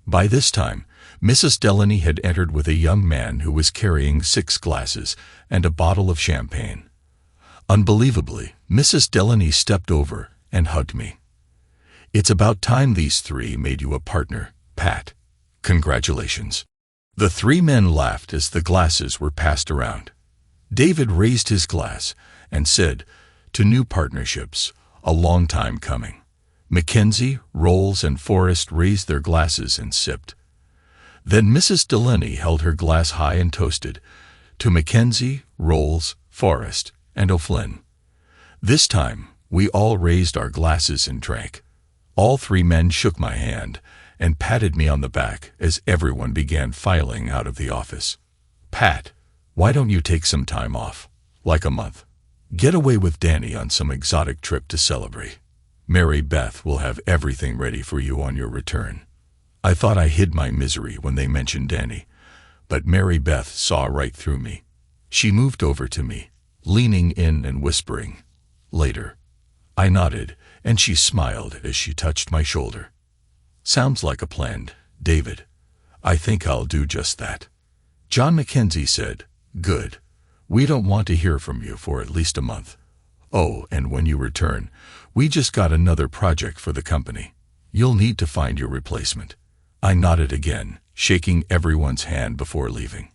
By this time, Mrs. Delaney had entered with a young man who was carrying 6 glasses and a bottle of champagne. Unbelievably, Mrs. Delaney stepped over and hugged me. "It's about time these three made you a partner, Pat. Congratulations." The three men laughed as the glasses were passed around. David raised his glass and said, to new partnerships, a long time coming. Mackenzie, Rolls, and Forrest raised their glasses and sipped. Then Mrs. Delaney held her glass high and toasted, to Mackenzie, Rolls, Forrest, and O'Flynn. This time, we all raised our glasses and drank. All three men shook my hand and patted me on the back as everyone began filing out of the office. "Pat, why don't you take some time off? Like a month. Get away with Danny on some exotic trip to celebrate. Mary Beth will have everything ready for you on your return." I thought I hid my misery when they mentioned Danny, but Mary Beth saw right through me. She moved over to me, leaning in and whispering, "Later." I nodded, and she smiled as she touched my shoulder. "Sounds like a plan, David. I think I'll do just that." John Mackenzie said, "Good. We don't want to hear from you for at least a month. Oh, and when you return, we just got another project for the company. You'll need to find your replacement." I nodded again, shaking everyone's hand before leaving.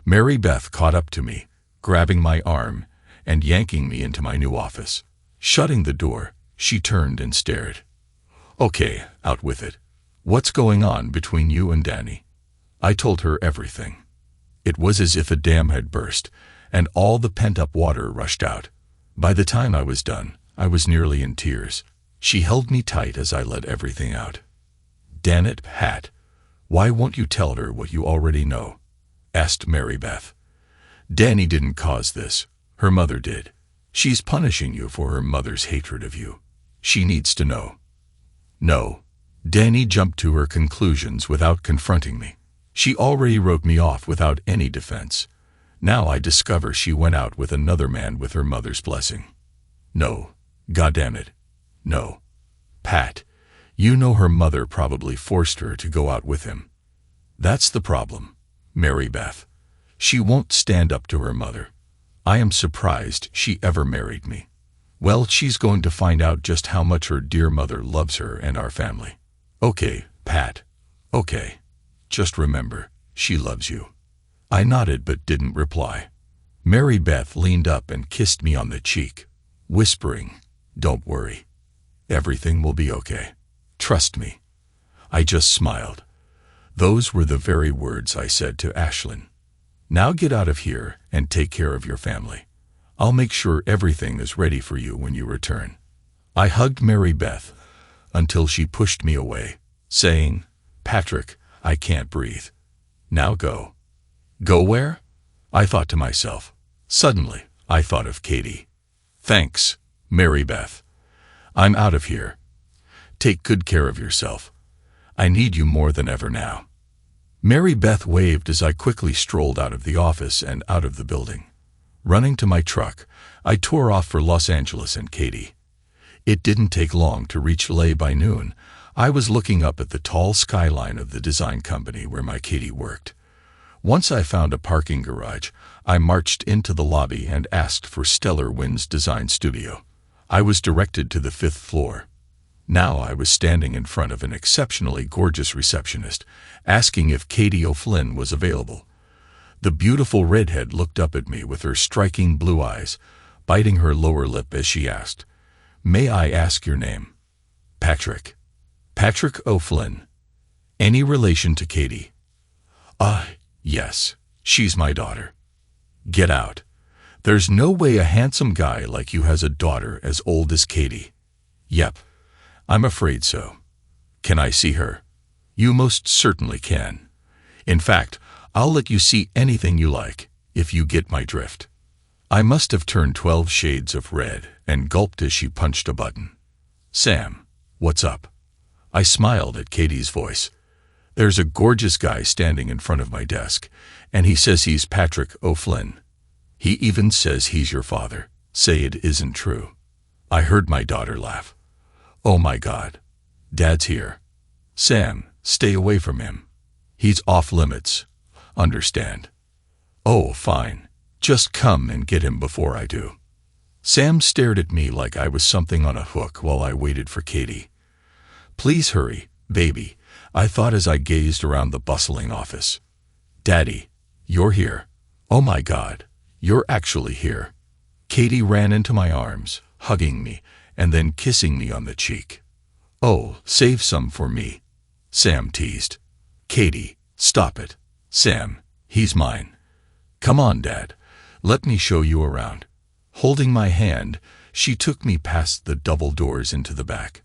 Mary Beth caught up to me, grabbing my arm and yanking me into my new office. Shutting the door, she turned and stared. "Okay, out with it. What's going on between you and Danny?" I told her everything. It was as if a dam had burst, and all the pent-up water rushed out. By the time I was done, I was nearly in tears. She held me tight as I let everything out. "Damn it, Pat, why won't you tell her what you already know?" asked Mary Beth. "Danny didn't cause this. Her mother did. She's punishing you for her mother's hatred of you. She needs to know." No. Danny jumped to her conclusions without confronting me. She already wrote me off without any defense. Now I discover she went out with another man with her mother's blessing. No. Goddamn it. No. Pat, you know her mother probably forced her to go out with him. That's the problem, Mary Beth. She won't stand up to her mother. I am surprised she ever married me. Well, she's going to find out just how much her dear mother loves her and our family. Okay, Pat. Okay. Just remember, she loves you. I nodded but didn't reply. Mary Beth leaned up and kissed me on the cheek, whispering, "Don't worry. Everything will be okay. Trust me." I just smiled. Those were the very words I said to Ashlyn. "Now get out of here and take care of your family. I'll make sure everything is ready for you when you return." I hugged Mary Beth until she pushed me away, saying, "Patrick, I can't breathe. Now go." Go where? I thought to myself. Suddenly, I thought of Katie. "Thanks, Mary Beth. I'm out of here. Take good care of yourself. I need you more than ever now." Mary Beth waved as I quickly strolled out of the office and out of the building. Running to my truck, I tore off for Los Angeles and Katie. It didn't take long to reach LA. By noon, I was looking up at the tall skyline of the design company where my Katie worked. Once I found a parking garage, I marched into the lobby and asked for Stellar Wind's design studio. I was directed to the 5th floor. Now I was standing in front of an exceptionally gorgeous receptionist, asking if Katie O'Flynn was available. The beautiful redhead looked up at me with her striking blue eyes, biting her lower lip as she asked, "May I ask your name?" "Patrick. Patrick O'Flynn. Any relation to Katie?" Yes. She's my daughter." "Get out. There's no way a handsome guy like you has a daughter as old as Katie." "Yep. I'm afraid so." "Can I see her?" "You most certainly can. In fact, I'll let you see anything you like, if you get my drift." I must have turned 12 shades of red and gulped as she punched a button. "Sam, what's up?" I smiled at Katie's voice. "There's a gorgeous guy standing in front of my desk, and he says he's Patrick O'Flynn. He even says he's your father. Say it isn't true." I heard my daughter laugh. "Oh my God. Dad's here." "Sam, stay away from him. He's off limits. Understand?" "Oh, fine. Just come and get him before I do." Sam stared at me like I was something on a hook while I waited for Katie. "Please hurry, baby," I thought as I gazed around the bustling office. "Daddy, you're here. Oh my God, you're actually here." Katie ran into my arms, hugging me, and then kissing me on the cheek. "Oh, save some for me," Sam teased. "Katie, stop it. Sam, he's mine. Come on, Dad. Let me show you around." Holding my hand, she took me past the double doors into the back.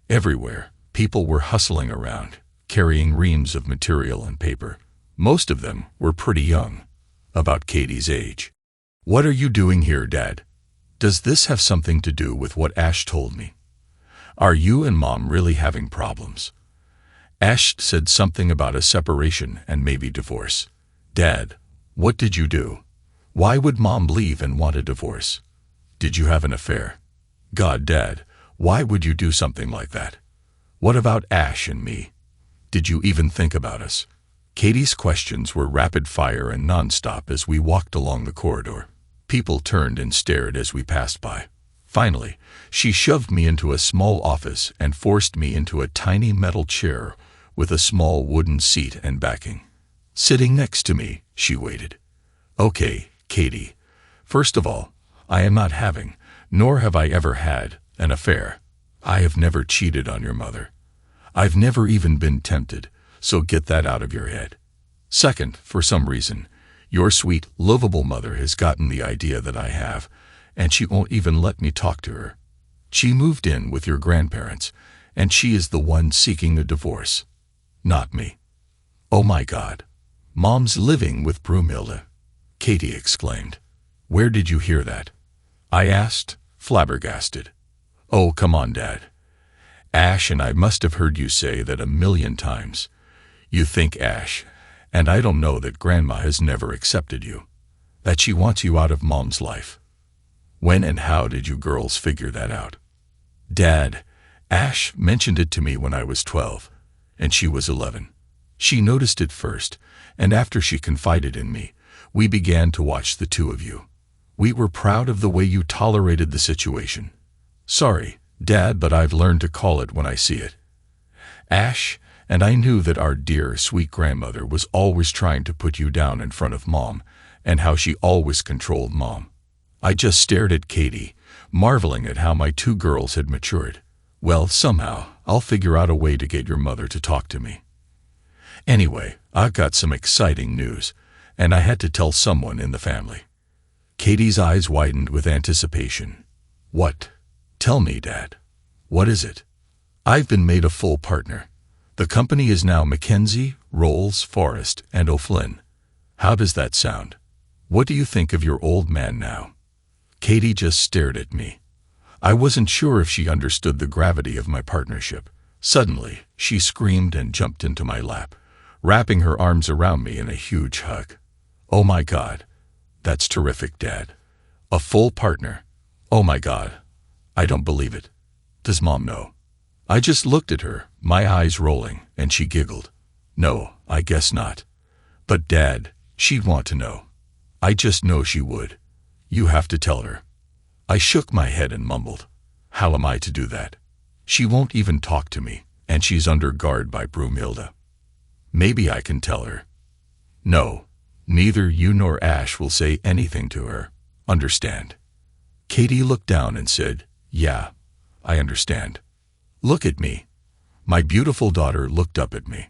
Everywhere, people were hustling around, carrying reams of material and paper. Most of them were pretty young, about Katie's age. "What are you doing here, Dad? Does this have something to do with what Ash told me? Are you and Mom really having problems? Ash said something about a separation and maybe divorce. Dad, what did you do? Why would Mom leave and want a divorce? Did you have an affair? God, Dad, why would you do something like that? What about Ash and me? Did you even think about us?" Katie's questions were rapid fire and nonstop as we walked along the corridor. People turned and stared as we passed by. Finally, she shoved me into a small office and forced me into a tiny metal chair with a small wooden seat and backing. Sitting next to me, she waited. "Okay, Katie. First of all, I am not having, nor have I ever had, an affair. I have never cheated on your mother. I've never even been tempted, so get that out of your head. Second, for some reason, your sweet, lovable mother has gotten the idea that I have, and she won't even let me talk to her. She moved in with your grandparents, and she is the one seeking a divorce. Not me." "Oh my God. Mom's living with Brumilda," Katie exclaimed. "Where did you hear that?" I asked, flabbergasted. "Oh, come on, Dad. Ash and I must have heard you say that 1,000,000 times. You think Ash, and I don't know that Grandma has never accepted you, that she wants you out of Mom's life. When and how did you girls figure that out?" "Dad, Ash mentioned it to me when I was 12, and she was 11. She noticed it first, and after she confided in me, we began to watch the two of you. We were proud of the way you tolerated the situation. Sorry, Dad, but I've learned to call it when I see it. Ash, and I knew that our dear, sweet grandmother was always trying to put you down in front of Mom, and how she always controlled Mom." I just stared at Katie, marveling at how my two girls had matured. "Well, somehow, I'll figure out a way to get your mother to talk to me. Anyway, I've got some exciting news, and I had to tell someone in the family." Katie's eyes widened with anticipation. "What? Tell me, Dad. What is it?" "I've been made a full partner. The company is now Mackenzie, Rolls, Forrest, and O'Flynn. How does that sound? What do you think of your old man now?" Katie just stared at me. I wasn't sure if she understood the gravity of my partnership. Suddenly, she screamed and jumped into my lap, wrapping her arms around me in a huge hug. "Oh my God. That's terrific, Dad. A full partner. Oh my God. I don't believe it. Does Mom know?" I just looked at her, my eyes rolling, and she giggled. "No, I guess not. But Dad, she'd want to know. I just know she would. You have to tell her." I shook my head and mumbled, "How am I to do that? She won't even talk to me, and she's under guard by Brumilda. Maybe I can tell her." "No, neither you nor Ash will say anything to her. Understand?" Katie looked down and said, "Yeah, I understand. Look at me." My beautiful daughter looked up at me.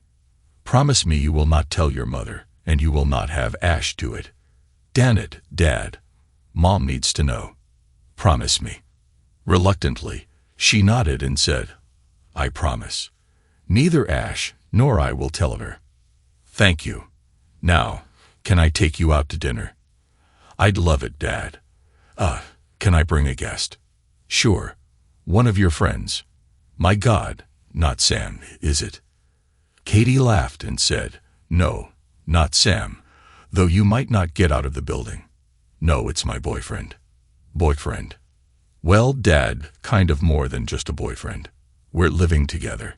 "Promise me you will not tell your mother, and you will not have Ash do it." "Damn it, Dad. Mom needs to know. Promise me." Reluctantly, she nodded and said, "I promise. Neither Ash nor I will tell her." "Thank you. Now, can I take you out to dinner?" "I'd love it, Dad." Can I bring a guest?" "Sure. One of your friends." "My God, not Sam, is it?" Katie laughed and said, "No, not Sam, though you might not get out of the building. No, it's my boyfriend." "Boyfriend?" "Well, Dad, kind of more than just a boyfriend. We're living together."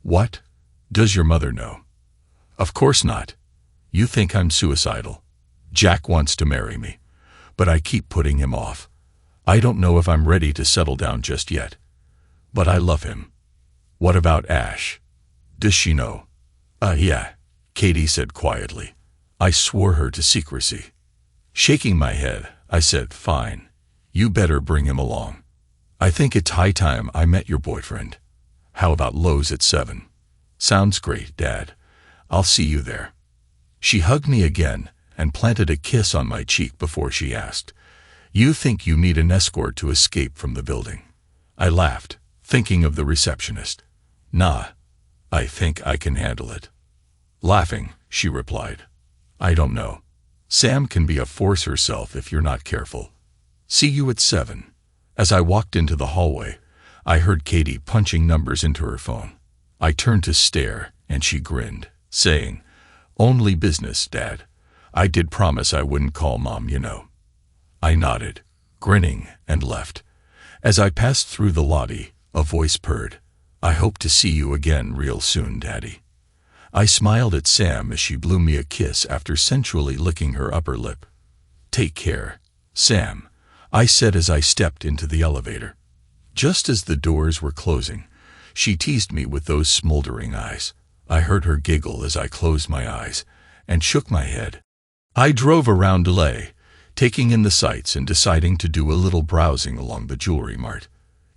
"What? Does your mother know?" "Of course not. You think I'm suicidal. Jack wants to marry me, but I keep putting him off. I don't know if I'm ready to settle down just yet. But I love him." "What about Ash? Does she know?" Yeah," Katie said quietly. "I swore her to secrecy." Shaking my head, I said, "Fine. You better bring him along. I think it's high time I met your boyfriend. How about Lowe's at 7? Sounds great, Dad. I'll see you there. She hugged me again and planted a kiss on my cheek before she asked, You think you need an escort to escape from the building? I laughed, thinking of the receptionist. Nah, I think I can handle it. Laughing, she replied, I don't know. Sam can be a force herself if you're not careful. See you at 7. As I walked into the hallway, I heard Katie punching numbers into her phone. I turned to stare, and she grinned, saying, Only business, Dad. I did promise I wouldn't call Mom, you know. I nodded, grinning, and left. As I passed through the lobby, a voice purred, I hope to see you again real soon, Daddy. I smiled at Sam as she blew me a kiss after sensually licking her upper lip. Take care, Sam, I said as I stepped into the elevator. Just as the doors were closing, she teased me with those smoldering eyes. I heard her giggle as I closed my eyes and shook my head. I drove around LA, taking in the sights and deciding to do a little browsing along the jewelry mart.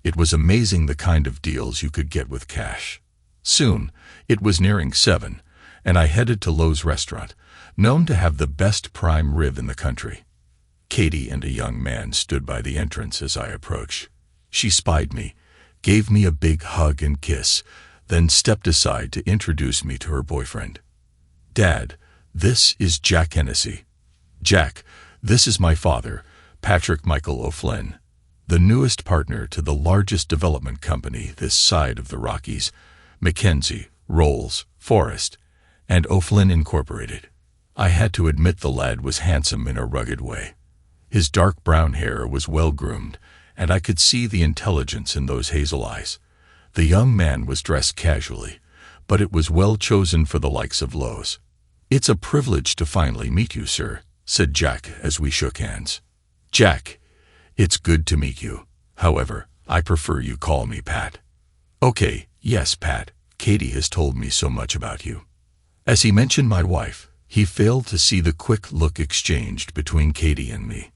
It was amazing the kind of deals you could get with cash. Soon, it was nearing 7, and I headed to Lowe's restaurant, known to have the best prime rib in the country. Katie and a young man stood by the entrance as I approached. She spied me, gave me a big hug and kiss, then stepped aside to introduce me to her boyfriend. Dad, this is Jack Hennessy. Jack, this is my father, Patrick Michael O'Flynn, the newest partner to the largest development company this side of the Rockies, Mackenzie, Rolls, Forrest, and O'Flynn Incorporated. I had to admit the lad was handsome in a rugged way. His dark brown hair was well-groomed, and I could see the intelligence in those hazel eyes. The young man was dressed casually, but it was well chosen for the likes of Lowe's. It's a privilege to finally meet you, sir, said Jack as we shook hands. Jack, it's good to meet you. However, I prefer you call me Pat. Okay, yes, Pat. Katie has told me so much about you. As he mentioned my wife, he failed to see the quick look exchanged between Katie and me.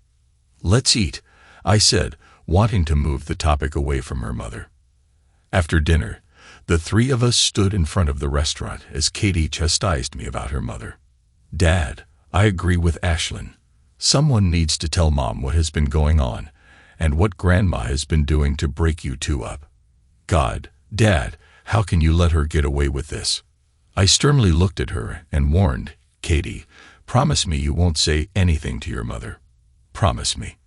Let's eat, I said, wanting to move the topic away from her mother. After dinner, the three of us stood in front of the restaurant as Katie chastised me about her mother. Dad, I agree with Ashlyn. Someone needs to tell Mom what has been going on and what Grandma has been doing to break you two up. God, Dad, how can you let her get away with this? I sternly looked at her and warned, Katie, promise me you won't say anything to your mother. Promise me.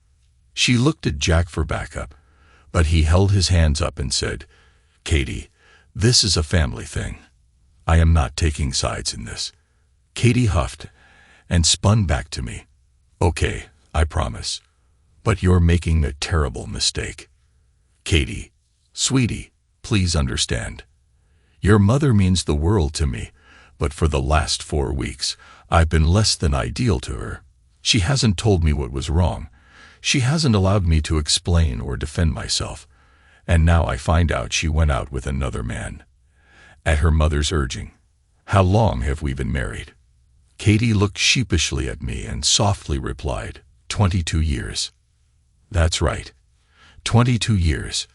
She looked at Jack for backup, but he held his hands up and said, Katie, this is a family thing. I am not taking sides in this. Katie huffed and spun back to me. Okay, I promise. But you're making a terrible mistake. Katie, sweetie, please understand. Your mother means the world to me, but for the last 4 weeks, I've been less than ideal to her. She hasn't told me what was wrong. She hasn't allowed me to explain or defend myself. And now I find out she went out with another man. At her mother's urging. How long have we been married? Katie looked sheepishly at me and softly replied, 22 years. That's right. 22 years.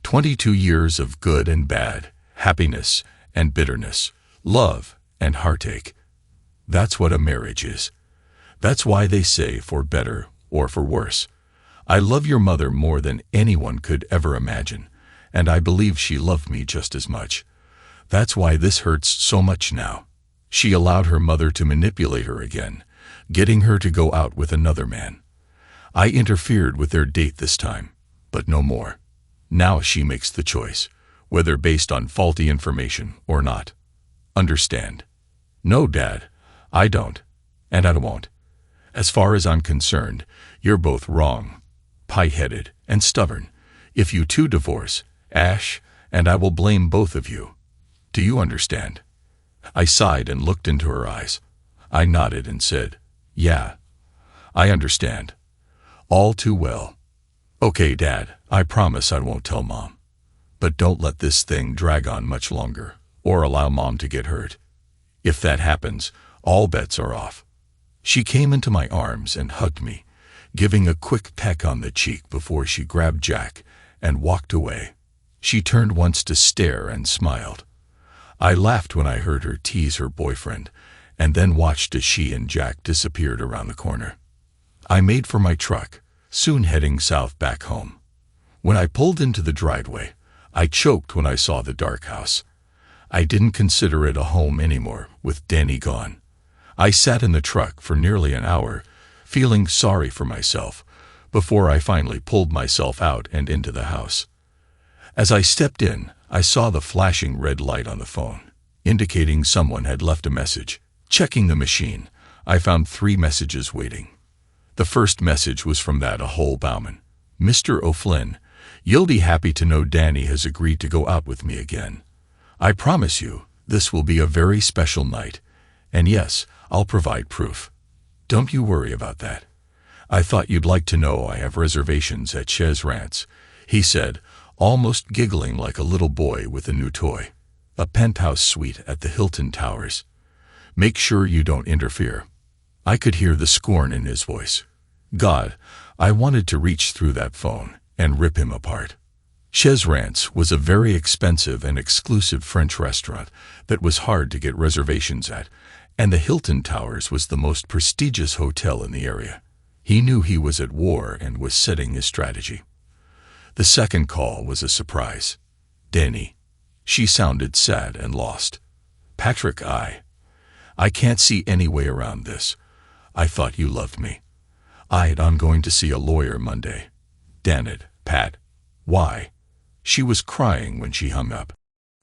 22 years of good and bad, happiness and bitterness, love and heartache. That's what a marriage is. That's why they say for better or for worse. I love your mother more than anyone could ever imagine, and I believe she loved me just as much. That's why this hurts so much now. She allowed her mother to manipulate her again, getting her to go out with another man. I interfered with their date this time, but no more. Now she makes the choice, whether based on faulty information or not. Understand? No, Dad, I don't, and I won't. As far as I'm concerned, you're both wrong, pie-headed, and stubborn. If you two divorce, Ash and I will blame both of you. Do you understand? I sighed and looked into her eyes. I nodded and said, Yeah, I understand. All too well. Okay, Dad, I promise I won't tell Mom. But don't let this thing drag on much longer, or allow Mom to get hurt. If that happens, all bets are off. She came into my arms and hugged me, giving a quick peck on the cheek before she grabbed Jack and walked away. She turned once to stare and smiled. I laughed when I heard her tease her boyfriend, and then watched as she and Jack disappeared around the corner. I made for my truck, soon heading south back home. When I pulled into the driveway, I choked when I saw the dark house. I didn't consider it a home anymore, with Danny gone. I sat in the truck for nearly an hour, feeling sorry for myself, before I finally pulled myself out and into the house. As I stepped in, I saw the flashing red light on the phone, indicating someone had left a message. Checking the machine, I found 3 messages waiting. The first message was from that Ahole Bauman. Mr. O'Flynn, you'll be happy to know Danny has agreed to go out with me again. I promise you, this will be a very special night. And yes, I'll provide proof. Don't you worry about that. I thought you'd like to know I have reservations at Chez Rance, he said, almost giggling like a little boy with a new toy. A penthouse suite at the Hilton Towers. Make sure you don't interfere. I could hear the scorn in his voice. God, I wanted to reach through that phone and rip him apart. Chez Rance was a very expensive and exclusive French restaurant that was hard to get reservations at, and the Hilton Towers was the most prestigious hotel in the area. He knew he was at war and was setting his strategy. The second call was a surprise. Danny. She sounded sad and lost. Patrick, I can't see any way around this. I thought you loved me. I'm going to see a lawyer Monday. Damn it, Pat. Why? She was crying when she hung up.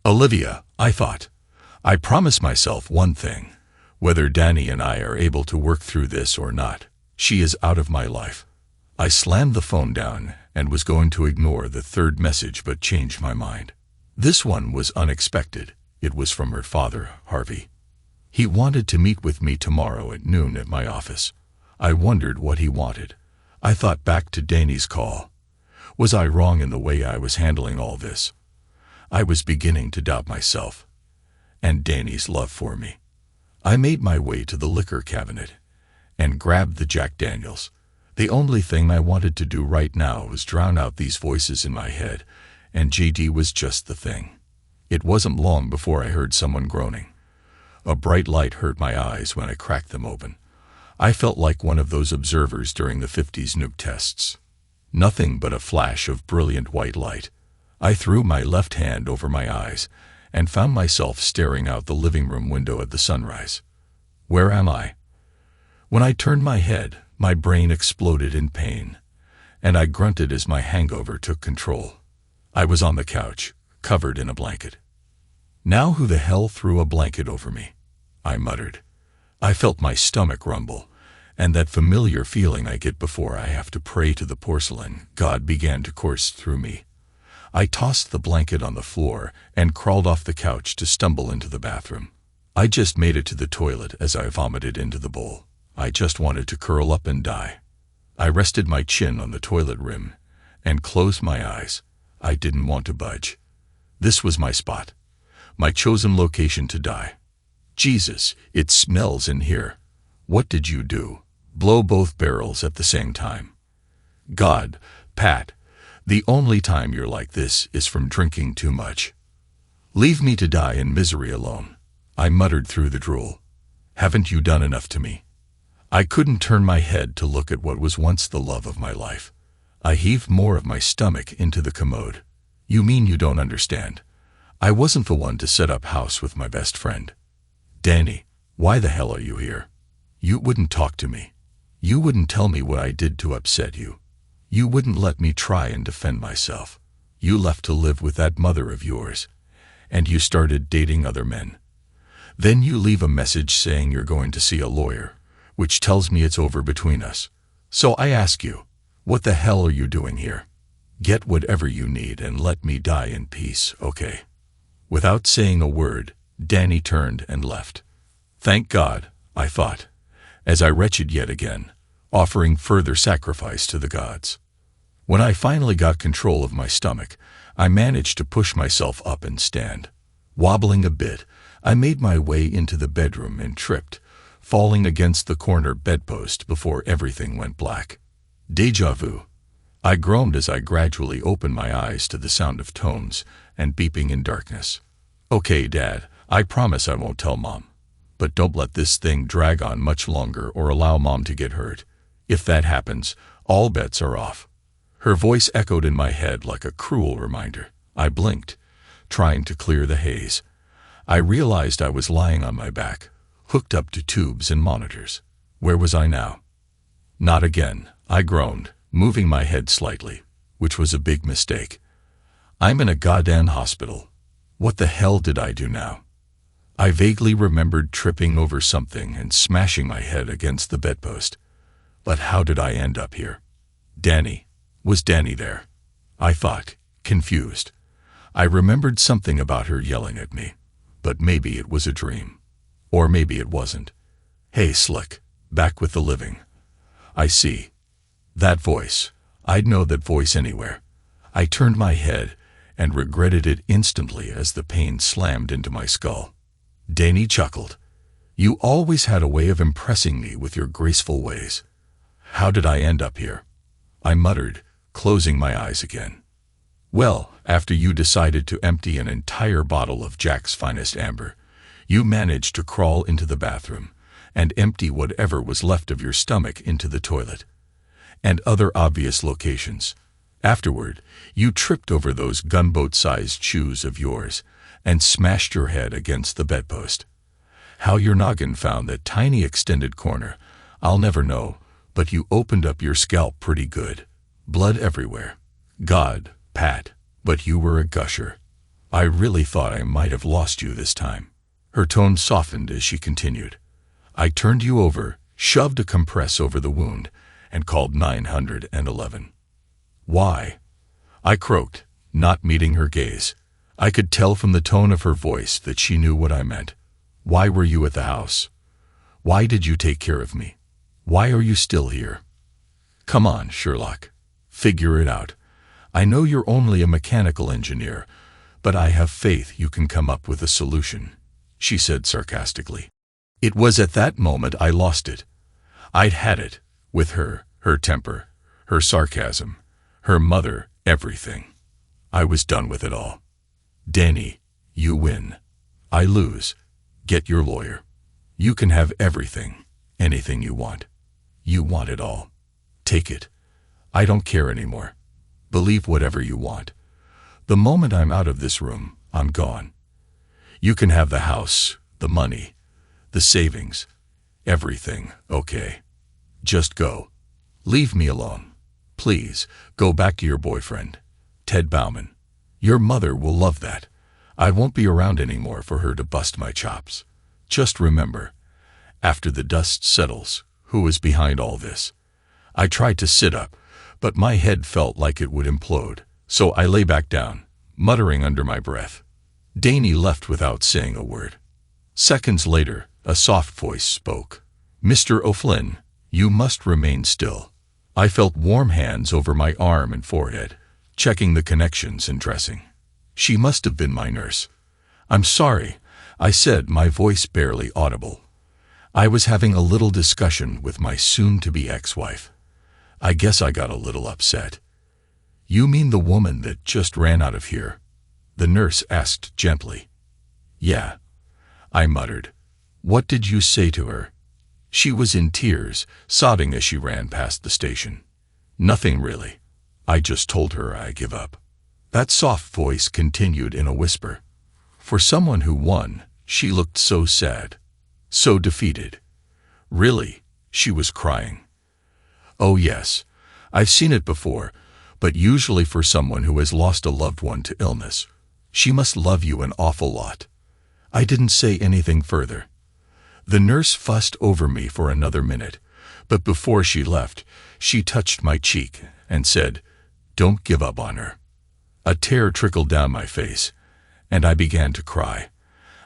Olivia, I thought. I promise myself one thing. Whether Danny and I are able to work through this or not, she is out of my life. I slammed the phone down and was going to ignore the third message but changed my mind. This one was unexpected. It was from her father, Harvey. He wanted to meet with me tomorrow at noon at my office. I wondered what he wanted. I thought back to Danny's call. Was I wrong in the way I was handling all this? I was beginning to doubt myself and Danny's love for me. I made my way to the liquor cabinet and grabbed the Jack Daniels. The only thing I wanted to do right now was drown out these voices in my head, and JD was just the thing. It wasn't long before I heard someone groaning. A bright light hurt my eyes when I cracked them open. I felt like one of those observers during the 50s nuke tests. Nothing but a flash of brilliant white light. I threw my left hand over my eyes and found myself staring out the living room window at the sunrise. Where am I? When I turned my head, my brain exploded in pain, and I grunted as my hangover took control. I was on the couch, covered in a blanket. Now who the hell threw a blanket over me? I muttered. I felt my stomach rumble, and that familiar feeling I get before I have to pray to the porcelain god began to course through me. I tossed the blanket on the floor and crawled off the couch to stumble into the bathroom. I just made it to the toilet as I vomited into the bowl. I just wanted to curl up and die. I rested my chin on the toilet rim and closed my eyes. I didn't want to budge. This was my spot, my chosen location to die. Jesus, it smells in here. What did you do? Blow both barrels at the same time. God, Pat, the only time you're like this is from drinking too much. Leave me to die in misery alone, I muttered through the drool. Haven't you done enough to me? I couldn't turn my head to look at what was once the love of my life. I heaved more of my stomach into the commode. You mean you don't understand? I wasn't the one to set up house with my best friend. Danny, why the hell are you here? You wouldn't talk to me. You wouldn't tell me what I did to upset you. You wouldn't let me try and defend myself. You left to live with that mother of yours, and you started dating other men. Then you leave a message saying you're going to see a lawyer, which tells me it's over between us. So I ask you, what the hell are you doing here? Get whatever you need and let me die in peace, okay? Without saying a word, Danny turned and left. Thank God, I thought, as I retched yet again, offering further sacrifice to the gods. When I finally got control of my stomach, I managed to push myself up and stand. Wobbling a bit, I made my way into the bedroom and tripped, falling against the corner bedpost before everything went black. Deja vu. I groaned as I gradually opened my eyes to the sound of tones and beeping in darkness. Okay, Dad, I promise I won't tell Mom. But don't let this thing drag on much longer or allow Mom to get hurt. If that happens, all bets are off. Her voice echoed in my head like a cruel reminder. I blinked, trying to clear the haze. I realized I was lying on my back, hooked up to tubes and monitors. Where was I now? Not again, I groaned, moving my head slightly, which was a big mistake. I'm in a goddamn hospital. What the hell did I do now? I vaguely remembered tripping over something and smashing my head against the bedpost. But how did I end up here? Danny. Was Danny there? I thought, confused. I remembered something about her yelling at me, but maybe it was a dream. Or maybe it wasn't. Hey, Slick, back with the living. I see. That voice. I'd know that voice anywhere. I turned my head and regretted it instantly as the pain slammed into my skull. Danny chuckled. You always had a way of impressing me with your graceful ways. How did I end up here? I muttered, closing my eyes again. Well, after you decided to empty an entire bottle of Jack's finest amber, you managed to crawl into the bathroom and empty whatever was left of your stomach into the toilet and other obvious locations. Afterward, you tripped over those gunboat-sized shoes of yours and smashed your head against the bedpost. How your noggin found that tiny extended corner, I'll never know, but you opened up your scalp pretty good. Blood everywhere. God, Pat, but you were a gusher. I really thought I might have lost you this time. Her tone softened as she continued. I turned you over, shoved a compress over the wound, and called 911. Why? I croaked, not meeting her gaze. I could tell from the tone of her voice that she knew what I meant. Why were you at the house? Why did you take care of me? Why are you still here? Come on, Sherlock. Figure it out. I know you're only a mechanical engineer, but I have faith you can come up with a solution, she said sarcastically. It was at that moment I lost it. I'd had it, with her temper, her sarcasm, her mother, everything. I was done with it all. Danny, you win. I lose. Get your lawyer. You can have everything, anything you want. You want it all. Take it. I don't care anymore. Believe whatever you want. The moment I'm out of this room, I'm gone. You can have the house, the money, the savings, everything, okay? Just go. Leave me alone. Please, go back to your boyfriend, Ted Bauman. Your mother will love that. I won't be around anymore for her to bust my chops. Just remember, after the dust settles, who is behind all this? I tried to sit up, but my head felt like it would implode, so I lay back down, muttering under my breath. Danny left without saying a word. Seconds later, a soft voice spoke. Mr. O'Flynn, you must remain still. I felt warm hands over my arm and forehead, checking the connections and dressing. She must have been my nurse. I'm sorry, I said, my voice barely audible. I was having a little discussion with my soon-to-be ex-wife. I guess I got a little upset. You mean the woman that just ran out of here? The nurse asked gently. Yeah, I muttered. What did you say to her? She was in tears, sobbing as she ran past the station. Nothing really. I just told her I give up. That soft voice continued in a whisper. For someone who won, she looked so sad, so defeated. Really, she was crying. Oh yes, I've seen it before, but usually for someone who has lost a loved one to illness. She must love you an awful lot. I didn't say anything further. The nurse fussed over me for another minute, but before she left, she touched my cheek and said, "Don't give up on her." A tear trickled down my face, and I began to cry.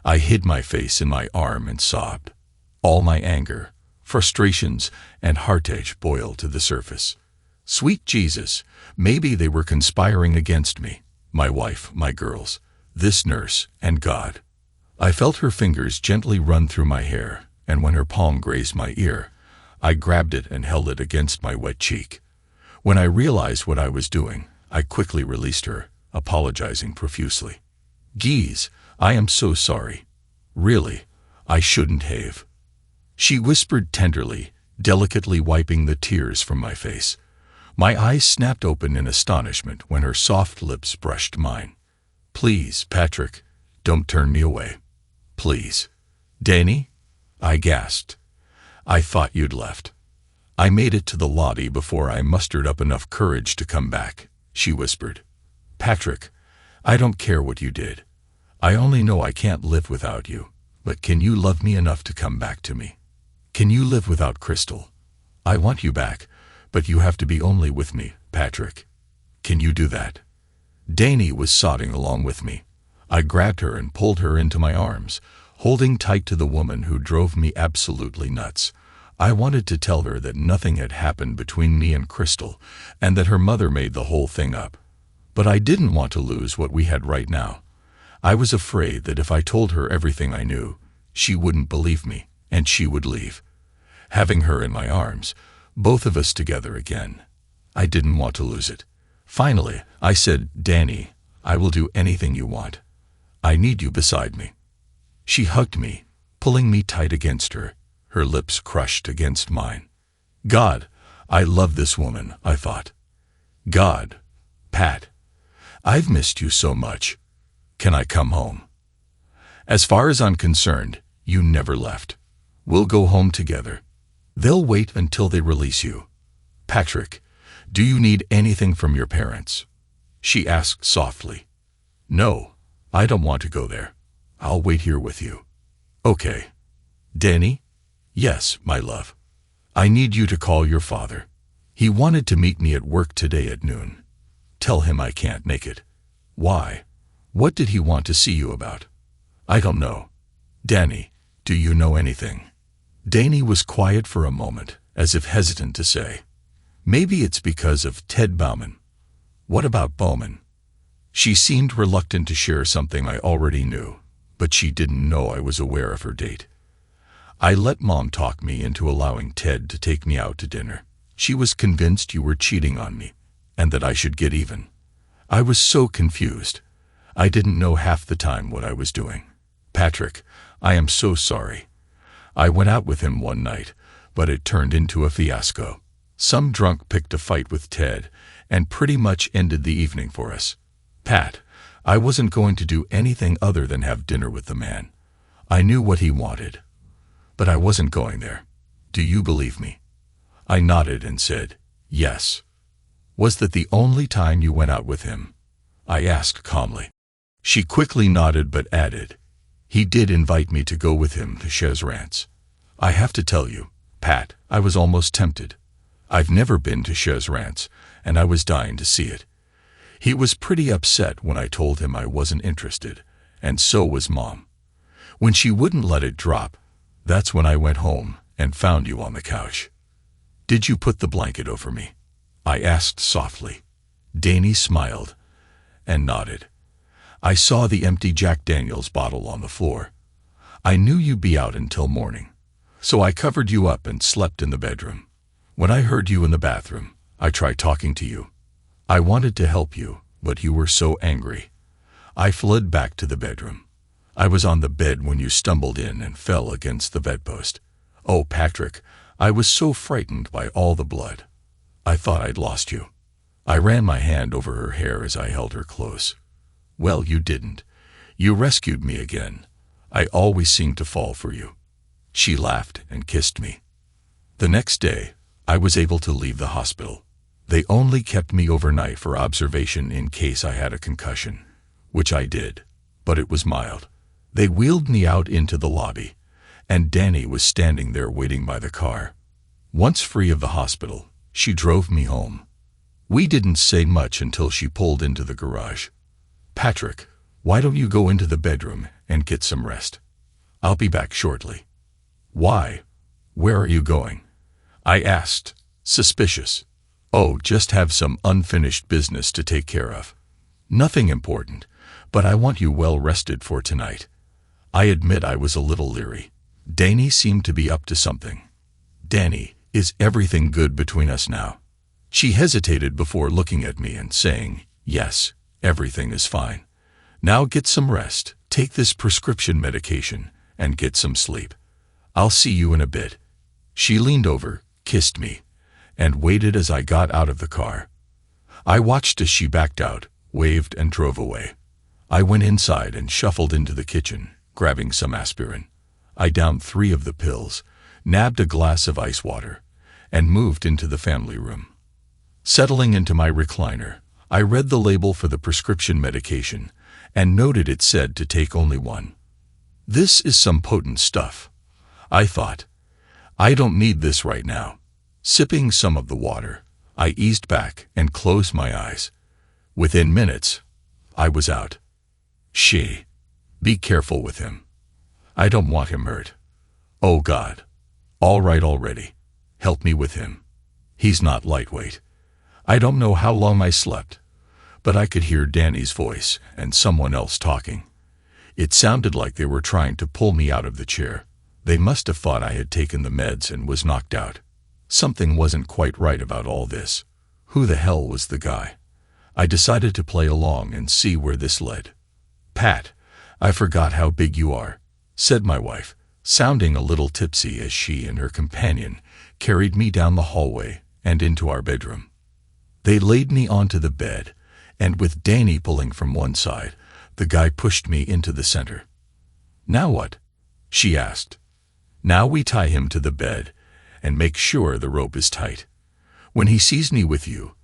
I hid my face in my arm and sobbed. All my anger, frustrations, and heartache boiled to the surface. Sweet Jesus, maybe they were conspiring against me, my wife, my girls, this nurse, and God. I felt her fingers gently run through my hair, and when her palm grazed my ear, I grabbed it and held it against my wet cheek. When I realized what I was doing, I quickly released her, apologizing profusely. "Geez, I am so sorry. Really, I shouldn't have," she whispered tenderly, delicately wiping the tears from my face. My eyes snapped open in astonishment when her soft lips brushed mine. "Please, Patrick, don't turn me away. Please." "Danny?" I gasped. "I thought you'd left." "I made it to the lobby before I mustered up enough courage to come back," she whispered. "Patrick, I don't care what you did. I only know I can't live without you. But can you love me enough to come back to me? Can you live without Crystal? I want you back, but you have to be only with me, Patrick. Can you do that?" Danny was sobbing along with me. I grabbed her and pulled her into my arms, holding tight to the woman who drove me absolutely nuts. I wanted to tell her that nothing had happened between me and Crystal, and that her mother made the whole thing up. But I didn't want to lose what we had right now. I was afraid that if I told her everything I knew, she wouldn't believe me, and she would leave. Having her in my arms, both of us together again, I didn't want to lose it. Finally, I said, "Danny, I will do anything you want. I need you beside me." She hugged me, pulling me tight against her, her lips crushed against mine. God, I love this woman, I thought. God, Pat, I've missed you so much. Can I come home? As far as I'm concerned, you never left. We'll go home together. They'll wait until they release you. Patrick, do you need anything from your parents? She asked softly. No, I don't want to go there. I'll wait here with you. Okay. Danny? Yes, my love. I need you to call your father. He wanted to meet me at work today at noon. Tell him I can't make it. Why? What did he want to see you about? I don't know. Danny, do you know anything? Danny was quiet for a moment, as if hesitant to say. Maybe it's because of Ted Bauman. What about Bowman? She seemed reluctant to share something I already knew, but she didn't know I was aware of her date. I let Mom talk me into allowing Ted to take me out to dinner. She was convinced you were cheating on me, and that I should get even. I was so confused. I didn't know half the time what I was doing. Patrick, I am so sorry. I went out with him one night, but it turned into a fiasco. Some drunk picked a fight with Ted, and pretty much ended the evening for us. Pat, I wasn't going to do anything other than have dinner with the man. I knew what he wanted, but I wasn't going there. Do you believe me? I nodded and said, yes. Was that the only time you went out with him? I asked calmly. She quickly nodded but added, he did invite me to go with him to Chez Rance. I have to tell you, Pat, I was almost tempted. I've never been to Chez Rance, and I was dying to see it. He was pretty upset when I told him I wasn't interested, and so was Mom. When she wouldn't let it drop, that's when I went home and found you on the couch. Did you put the blanket over me? I asked softly. Danny smiled and nodded. I saw the empty Jack Daniels bottle on the floor. I knew you'd be out until morning, so I covered you up and slept in the bedroom. When I heard you in the bathroom, I tried talking to you. I wanted to help you, but you were so angry. I fled back to the bedroom. I was on the bed when you stumbled in and fell against the bedpost. Oh, Patrick, I was so frightened by all the blood. I thought I'd lost you. I ran my hand over her hair as I held her close. Well, you didn't. You rescued me again. I always seemed to fall for you. She laughed and kissed me. The next day, I was able to leave the hospital. They only kept me overnight for observation in case I had a concussion, which I did, but it was mild. They wheeled me out into the lobby, and Danny was standing there waiting by the car. Once free of the hospital, she drove me home. We didn't say much until she pulled into the garage. Patrick, why don't you go into the bedroom and get some rest? I'll be back shortly. Why? Where are you going? I asked, suspicious. Oh, just have some unfinished business to take care of. Nothing important, but I want you well rested for tonight. I admit I was a little leery. Danny seemed to be up to something. Danny, is everything good between us now? She hesitated before looking at me and saying, "Yes, everything is fine. Now get some rest, take this prescription medication, and get some sleep. I'll see you in a bit." She leaned over, kissed me, and waited as I got out of the car. I watched as she backed out, waved, and drove away. I went inside and shuffled into the kitchen, grabbing some aspirin. I downed 3 of the pills, nabbed a glass of ice water, and moved into the family room. Settling into my recliner, I read the label for the prescription medication and noted it said to take only 1. This is some potent stuff, I thought. I don't need this right now. Sipping some of the water, I eased back and closed my eyes. Within minutes, I was out. Be careful with him. I don't want him hurt. Oh God. All right already. Help me with him. He's not lightweight. I don't know how long I slept, but I could hear Danny's voice and someone else talking. It sounded like they were trying to pull me out of the chair. They must have thought I had taken the meds and was knocked out. Something wasn't quite right about all this. Who the hell was the guy? I decided to play along and see where this led. "Pat, I forgot how big you are," said my wife, sounding a little tipsy as she and her companion carried me down the hallway and into our bedroom. They laid me onto the bed, and with Danny pulling from one side, the guy pushed me into the center. "Now what?" she asked. "Now we tie him to the bed and make sure the rope is tight. When he sees me with you,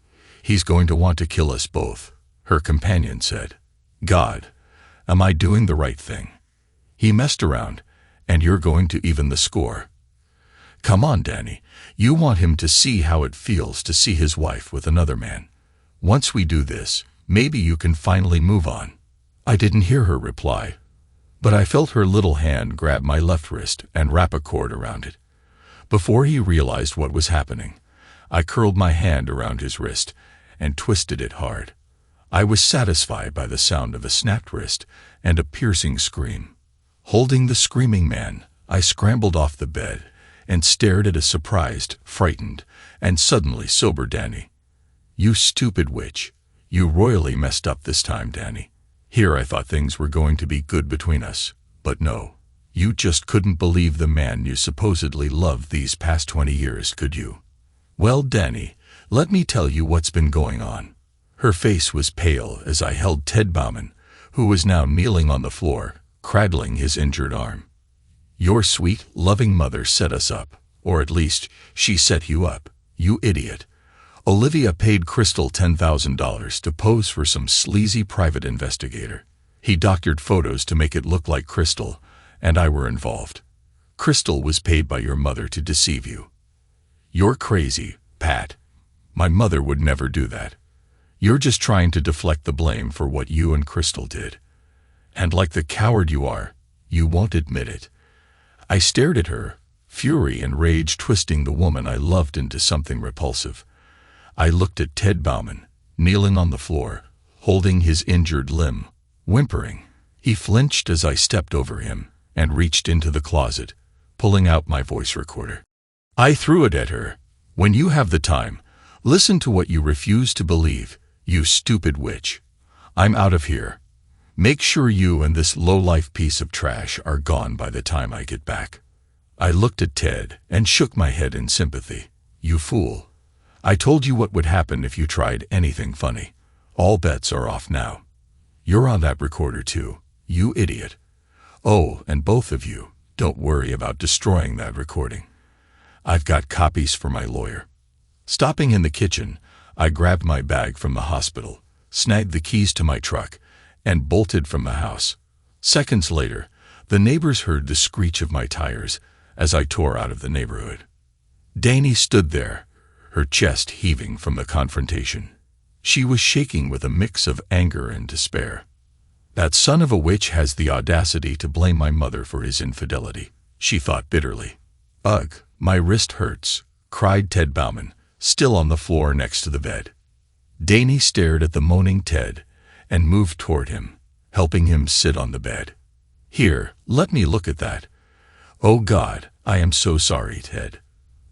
he's going to want to kill us both," her companion said. "God, am I doing the right thing? He messed around, and you're going to even the score. Come on, Danny. You want him to see how it feels to see his wife with another man. Once we do this, maybe you can finally move on." I didn't hear her reply, but I felt her little hand grab my left wrist and wrap a cord around it. Before he realized what was happening, I curled my hand around his wrist and twisted it hard. I was satisfied by the sound of a snapped wrist and a piercing scream. Holding the screaming man, I scrambled off the bed and stared at a surprised, frightened, and suddenly sober Danny. "You stupid witch. You royally messed up this time, Danny." Here I thought things were going to be good between us, but no. You just couldn't believe the man you supposedly loved these past 20 years, could you? "Well, Danny, let me tell you what's been going on." Her face was pale as I held Ted Bauman, who was now kneeling on the floor, cradling his injured arm. "Your sweet, loving mother set us up, or at least, she set you up, you idiot. Olivia paid Crystal $10,000 to pose for some sleazy private investigator. He doctored photos to make it look like Crystal and I were involved. Crystal was paid by your mother to deceive you. You're crazy, Pat. My mother would never do that. You're just trying to deflect the blame for what you and Crystal did. And like the coward you are, you won't admit it." I stared at her, fury and rage twisting the woman I loved into something repulsive. I looked at Ted Bauman, kneeling on the floor, holding his injured limb, whimpering. He flinched as I stepped over him and reached into the closet, pulling out my voice recorder. I threw it at her. "When you have the time, listen to what you refuse to believe, you stupid witch. I'm out of here. Make sure you and this low-life piece of trash are gone by the time I get back." I looked at Ted and shook my head in sympathy. "You fool. I told you what would happen if you tried anything funny. All bets are off now. You're on that recorder too, you idiot. Oh, and both of you, don't worry about destroying that recording. I've got copies for my lawyer." Stopping in the kitchen, I grabbed my bag from the hospital, snagged the keys to my truck, and bolted from the house. Seconds later, the neighbors heard the screech of my tires as I tore out of the neighborhood. Danny stood there, her chest heaving from the confrontation. She was shaking with a mix of anger and despair. "That son of a witch has the audacity to blame my mother for his infidelity," she thought bitterly. "Ugh, my wrist hurts," cried Ted Bauman, still on the floor next to the bed. Danny stared at the moaning Ted and moved toward him, helping him sit on the bed. "Here, let me look at that. Oh God, I am so sorry, Ted.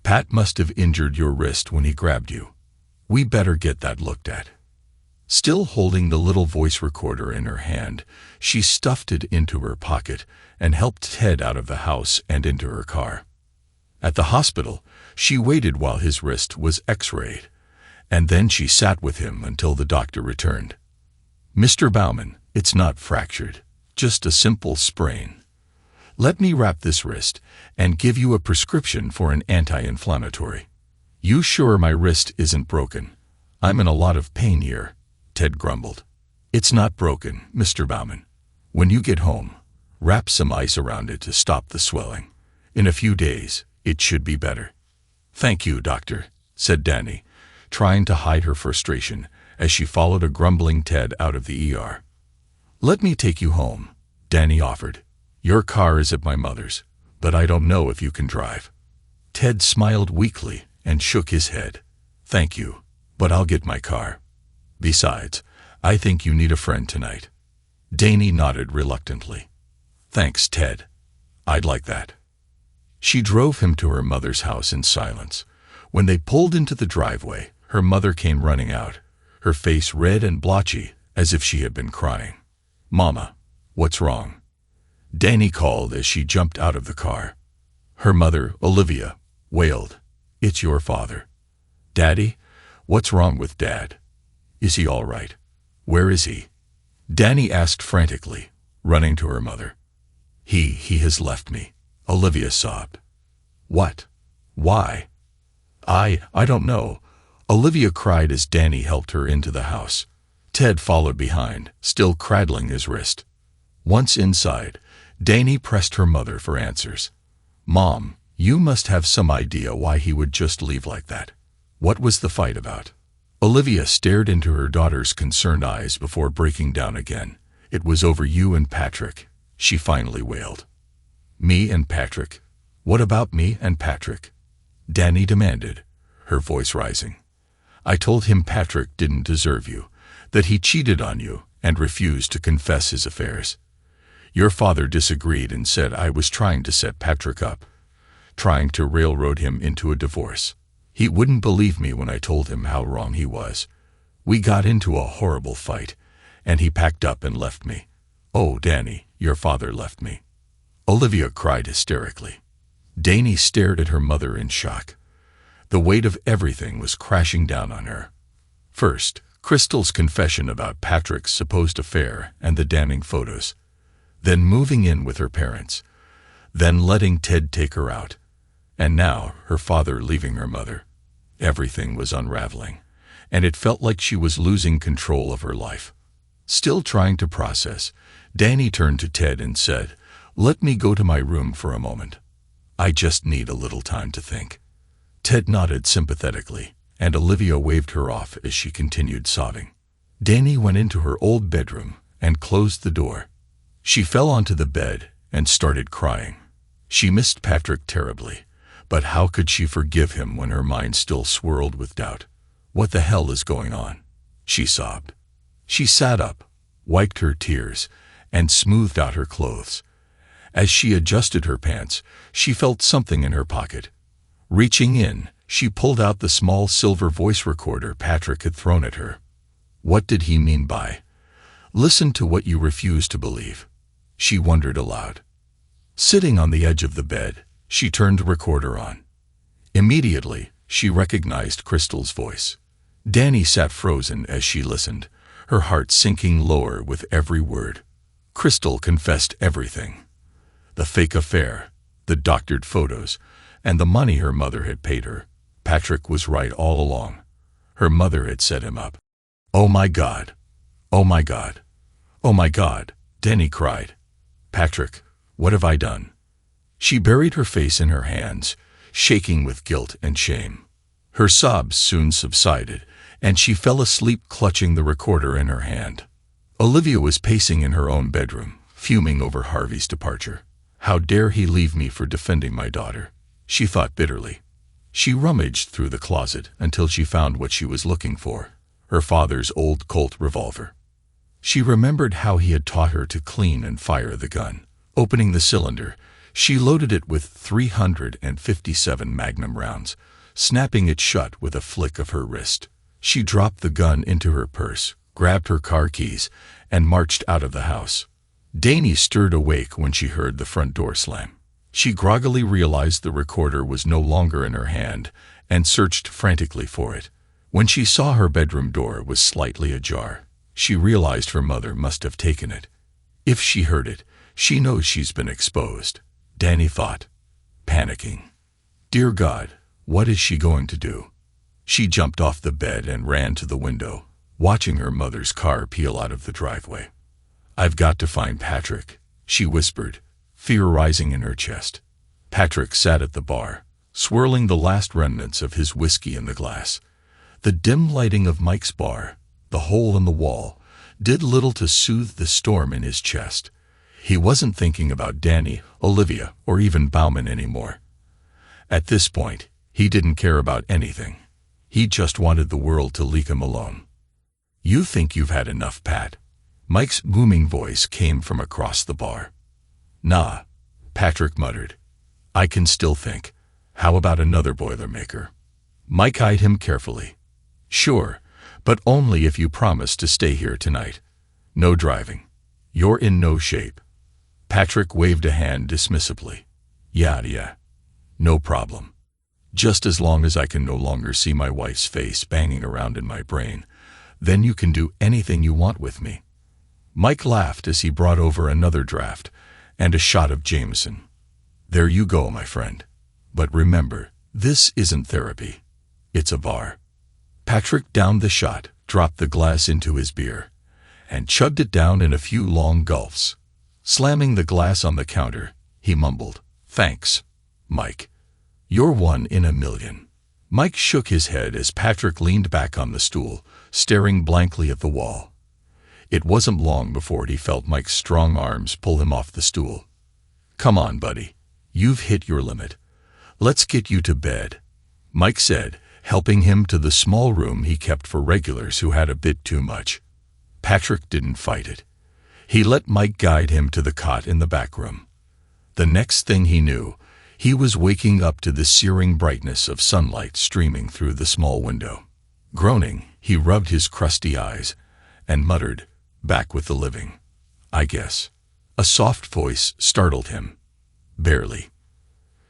Pat must have injured your wrist when he grabbed you. We better get that looked at." Still holding the little voice recorder in her hand, she stuffed it into her pocket and helped Ted out of the house and into her car. At the hospital, she waited while his wrist was x-rayed, and then she sat with him until the doctor returned. "Mr. Bauman, it's not fractured, just a simple sprain. Let me wrap this wrist and give you a prescription for an anti-inflammatory." "You sure my wrist isn't broken? I'm in a lot of pain here," Ted grumbled. "It's not broken, Mr. Bauman. When you get home, wrap some ice around it to stop the swelling. In a few days, it should be better." "Thank you, doctor," said Danny, trying to hide her frustration as she followed a grumbling Ted out of the ER. "Let me take you home," Danny offered. "Your car is at my mother's, but I don't know if you can drive." Ted smiled weakly and shook his head. "Thank you, but I'll get my car. Besides, I think you need a friend tonight." Danny nodded reluctantly. "Thanks, Ted. I'd like that." She drove him to her mother's house in silence. When they pulled into the driveway, her mother came running out, her face red and blotchy as if she had been crying. "Mama, what's wrong?" Danny called as she jumped out of the car. Her mother, Olivia, wailed, "It's your father." "Daddy? What's wrong with Dad? Is he all right? Where is he?" Danny asked frantically, running to her mother. He has left me," Olivia sobbed. "What? Why?" I don't know," Olivia cried as Danny helped her into the house. Ted followed behind, still cradling his wrist. Once inside, Danny pressed her mother for answers. "Mom, you must have some idea why he would just leave like that. What was the fight about?" Olivia stared into her daughter's concerned eyes before breaking down again. "It was over you and Patrick," she finally wailed. "Me and Patrick? What about me and Patrick?" Danny demanded, her voice rising. "I told him Patrick didn't deserve you, that he cheated on you and refused to confess his affairs. Your father disagreed and said I was trying to set Patrick up, trying to railroad him into a divorce. He wouldn't believe me when I told him how wrong he was. We got into a horrible fight, and he packed up and left me. Oh, Danny, your father left me." Olivia cried hysterically. Danny stared at her mother in shock. The weight of everything was crashing down on her. First, Crystal's confession about Patrick's supposed affair and the damning photos. Then moving in with her parents. Then letting Ted take her out. And now her father leaving her mother. Everything was unraveling, and it felt like she was losing control of her life. Still trying to process, Danny turned to Ted and said, "Let me go to my room for a moment. I just need a little time to think." Ted nodded sympathetically, and Olivia waved her off as she continued sobbing. Danny went into her old bedroom and closed the door. She fell onto the bed and started crying. She missed Patrick terribly, but how could she forgive him when her mind still swirled with doubt? "What the hell is going on?" she sobbed. She sat up, wiped her tears, and smoothed out her clothes. As she adjusted her pants, she felt something in her pocket. Reaching in, she pulled out the small silver voice recorder Patrick had thrown at her. What did he mean by, "Listen to what you refuse to believe"? She wondered aloud. Sitting on the edge of the bed, she turned the recorder on. Immediately, she recognized Crystal's voice. Danny sat frozen as she listened, her heart sinking lower with every word. Crystal confessed everything. The fake affair, the doctored photos, and the money her mother had paid her. Patrick was right all along. Her mother had set him up. "Oh my God! Oh my God! Oh my God!" Danny cried. "Patrick, what have I done?" She buried her face in her hands, shaking with guilt and shame. Her sobs soon subsided, and she fell asleep clutching the recorder in her hand. Olivia was pacing in her own bedroom, fuming over Harvey's departure. "How dare he leave me for defending my daughter?" she thought bitterly. She rummaged through the closet until she found what she was looking for, her father's old Colt revolver. She remembered how he had taught her to clean and fire the gun. Opening the cylinder, she loaded it with 357 Magnum rounds, snapping it shut with a flick of her wrist. She dropped the gun into her purse, grabbed her car keys, and marched out of the house. Danny stirred awake when she heard the front door slam. She groggily realized the recorder was no longer in her hand and searched frantically for it. When she saw her bedroom door was slightly ajar, she realized her mother must have taken it. If she heard it, she knows she's been exposed, Danny thought, panicking. Dear God, what is she going to do? She jumped off the bed and ran to the window, watching her mother's car peel out of the driveway. I've got to find Patrick, she whispered, fear rising in her chest. Patrick sat at the bar, swirling the last remnants of his whiskey in the glass. The dim lighting of Mike's bar, the hole in the wall, did little to soothe the storm in his chest. He wasn't thinking about Danny, Olivia, or even Bauman anymore. At this point, he didn't care about anything. He just wanted the world to leave him alone. You think you've had enough, Pat? Mike's booming voice came from across the bar. Nah, Patrick muttered. I can still think. How about another Boilermaker? Mike eyed him carefully. Sure, but only if you promise to stay here tonight. No driving. You're in no shape. Patrick waved a hand dismissively. Yeah. No problem. Just as long as I can no longer see my wife's face banging around in my brain, then you can do anything you want with me. Mike laughed as he brought over another draft and a shot of Jameson. There you go, my friend. But remember, this isn't therapy. It's a bar. Patrick downed the shot, dropped the glass into his beer, and chugged it down in a few long gulps. Slamming the glass on the counter, he mumbled, Thanks, Mike. You're one in a million. Mike shook his head as Patrick leaned back on the stool, staring blankly at the wall. It wasn't long before he felt Mike's strong arms pull him off the stool. Come on, buddy. You've hit your limit. Let's get you to bed, Mike said, helping him to the small room he kept for regulars who had a bit too much. Patrick didn't fight it. He let Mike guide him to the cot in the back room. The next thing he knew, he was waking up to the searing brightness of sunlight streaming through the small window. Groaning, he rubbed his crusty eyes and muttered, Back with the living, I guess. A soft voice startled him. Barely.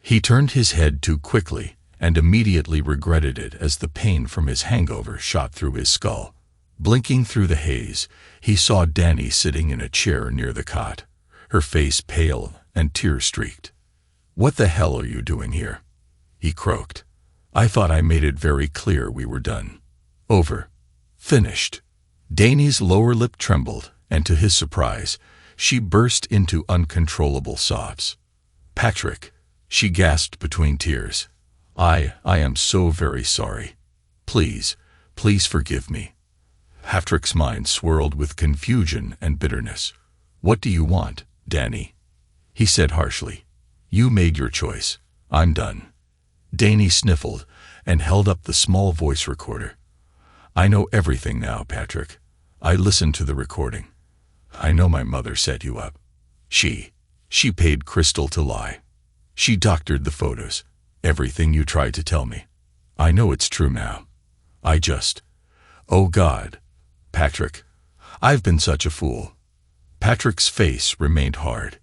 He turned his head too quickly and immediately regretted it as the pain from his hangover shot through his skull. Blinking through the haze, he saw Danny sitting in a chair near the cot, her face pale and tear-streaked. What the hell are you doing here? He croaked. I thought I made it very clear we were done. Over. Finished. Danny's lower lip trembled, and to his surprise, she burst into uncontrollable sobs. Patrick, she gasped between tears. I am so very sorry. Please forgive me. Patrick's mind swirled with confusion and bitterness. What do you want, Danny? He said harshly. You made your choice. I'm done. Danny sniffled and held up the small voice recorder. I know everything now, Patrick. I listened to the recording. I know my mother set you up. She paid Crystal to lie. She doctored the photos. Everything you tried to tell me. I know it's true now. Oh God. Patrick, I've been such a fool. Patrick's face remained hard.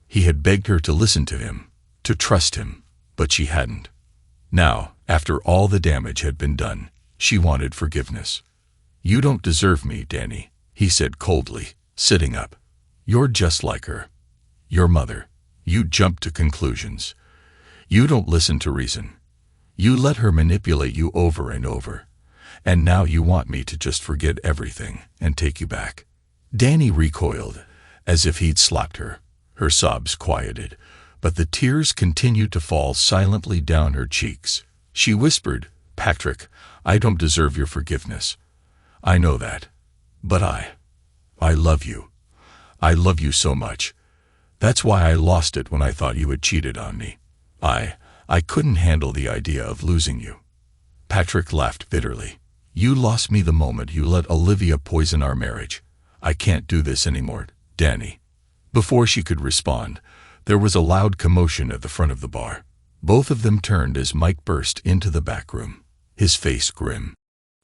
He had begged her to listen to him, to trust him, but she hadn't. Now, after all the damage had been done, she wanted forgiveness. You don't deserve me, Danny, he said coldly, sitting up. You're just like her. Your mother. You jump to conclusions. You don't listen to reason. You let her manipulate you over and over. And now you want me to just forget everything and take you back. Danny recoiled, as if he'd slapped her. Her sobs quieted, but the tears continued to fall silently down her cheeks. She whispered, Patrick, I don't deserve your forgiveness. I know that. But I love you. I love you so much. That's why I lost it when I thought you had cheated on me. I couldn't handle the idea of losing you. Patrick laughed bitterly. You lost me the moment you let Olivia poison our marriage. I can't do this anymore, Danny. Before she could respond, there was a loud commotion at the front of the bar. Both of them turned as Mike burst into the back room, his face grim.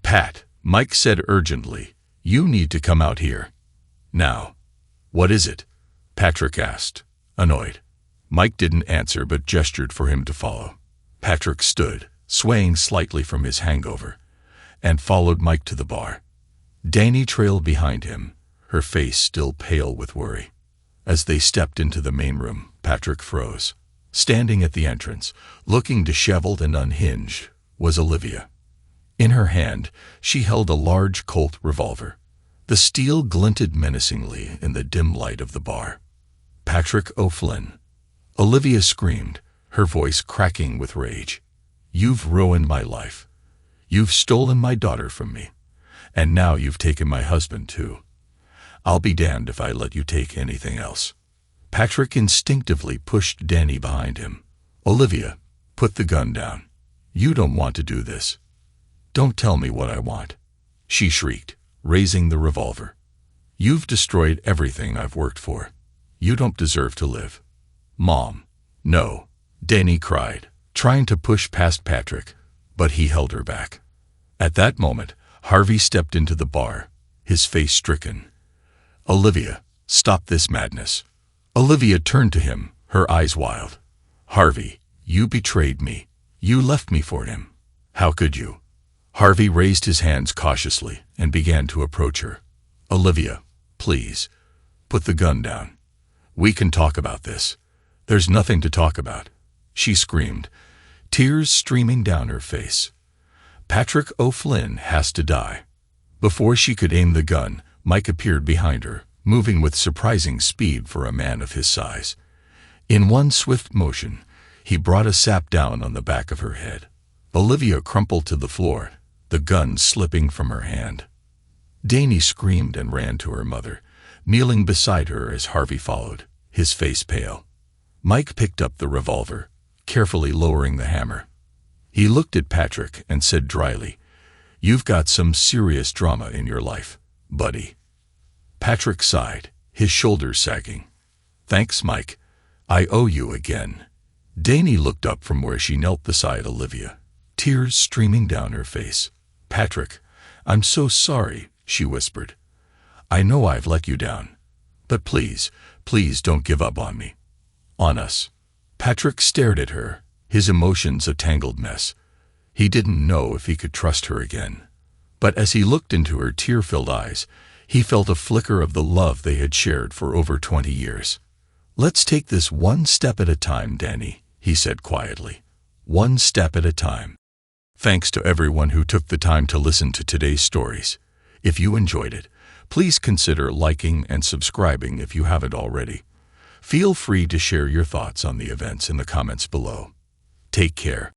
Pat, Mike said urgently, "You need to come out here. Now." "What is it?" Patrick asked, annoyed. Mike didn't answer but gestured for him to follow. Patrick stood, swaying slightly from his hangover, and followed Mike to the bar. Danny trailed behind him, her face still pale with worry. As they stepped into the main room, Patrick froze. Standing at the entrance, looking disheveled and unhinged, was Olivia. In her hand, she held a large Colt revolver. The steel glinted menacingly in the dim light of the bar. "Patrick O'Flynn!" Olivia screamed, her voice cracking with rage. "You've ruined my life. You've stolen my daughter from me. And now you've taken my husband, too. I'll be damned if I let you take anything else." Patrick instinctively pushed Danny behind him. "Olivia, put the gun down. You don't want to do this." "Don't tell me what I want," she shrieked, raising the revolver. "You've destroyed everything I've worked for. You don't deserve to live." "Mom, no," Danny cried, trying to push past Patrick, but he held her back. At that moment, Harvey stepped into the bar, his face stricken. "Olivia, stop this madness." Olivia turned to him, her eyes wild. "Harvey, you betrayed me. You left me for him. How could you?" Harvey raised his hands cautiously and began to approach her. "Olivia, please, put the gun down. We can talk about this." "There's nothing to talk about," she screamed, tears streaming down her face. "Patrick O'Flynn has to die." Before she could aim the gun, Mike appeared behind her, moving with surprising speed for a man of his size. In one swift motion, he brought a sap down on the back of her head. Olivia crumpled to the floor, the gun slipping from her hand. Danny screamed and ran to her mother, kneeling beside her as Harvey followed, his face pale. Mike picked up the revolver, carefully lowering the hammer. He looked at Patrick and said dryly, "You've got some serious drama in your life, buddy." Patrick sighed, his shoulders sagging. "Thanks, Mike. I owe you again." Danny looked up from where she knelt beside Olivia, tears streaming down her face. "Patrick, I'm so sorry," she whispered. "I know I've let you down. But please, please don't give up on me. On us." Patrick stared at her, his emotions a tangled mess. He didn't know if he could trust her again. But as he looked into her tear-filled eyes, he felt a flicker of the love they had shared for over 20 years. "Let's take this one step at a time, Danny," he said quietly. "One step at a time." Thanks to everyone who took the time to listen to today's stories. If you enjoyed it, please consider liking and subscribing if you haven't already. Feel free to share your thoughts on the events in the comments below. Take care.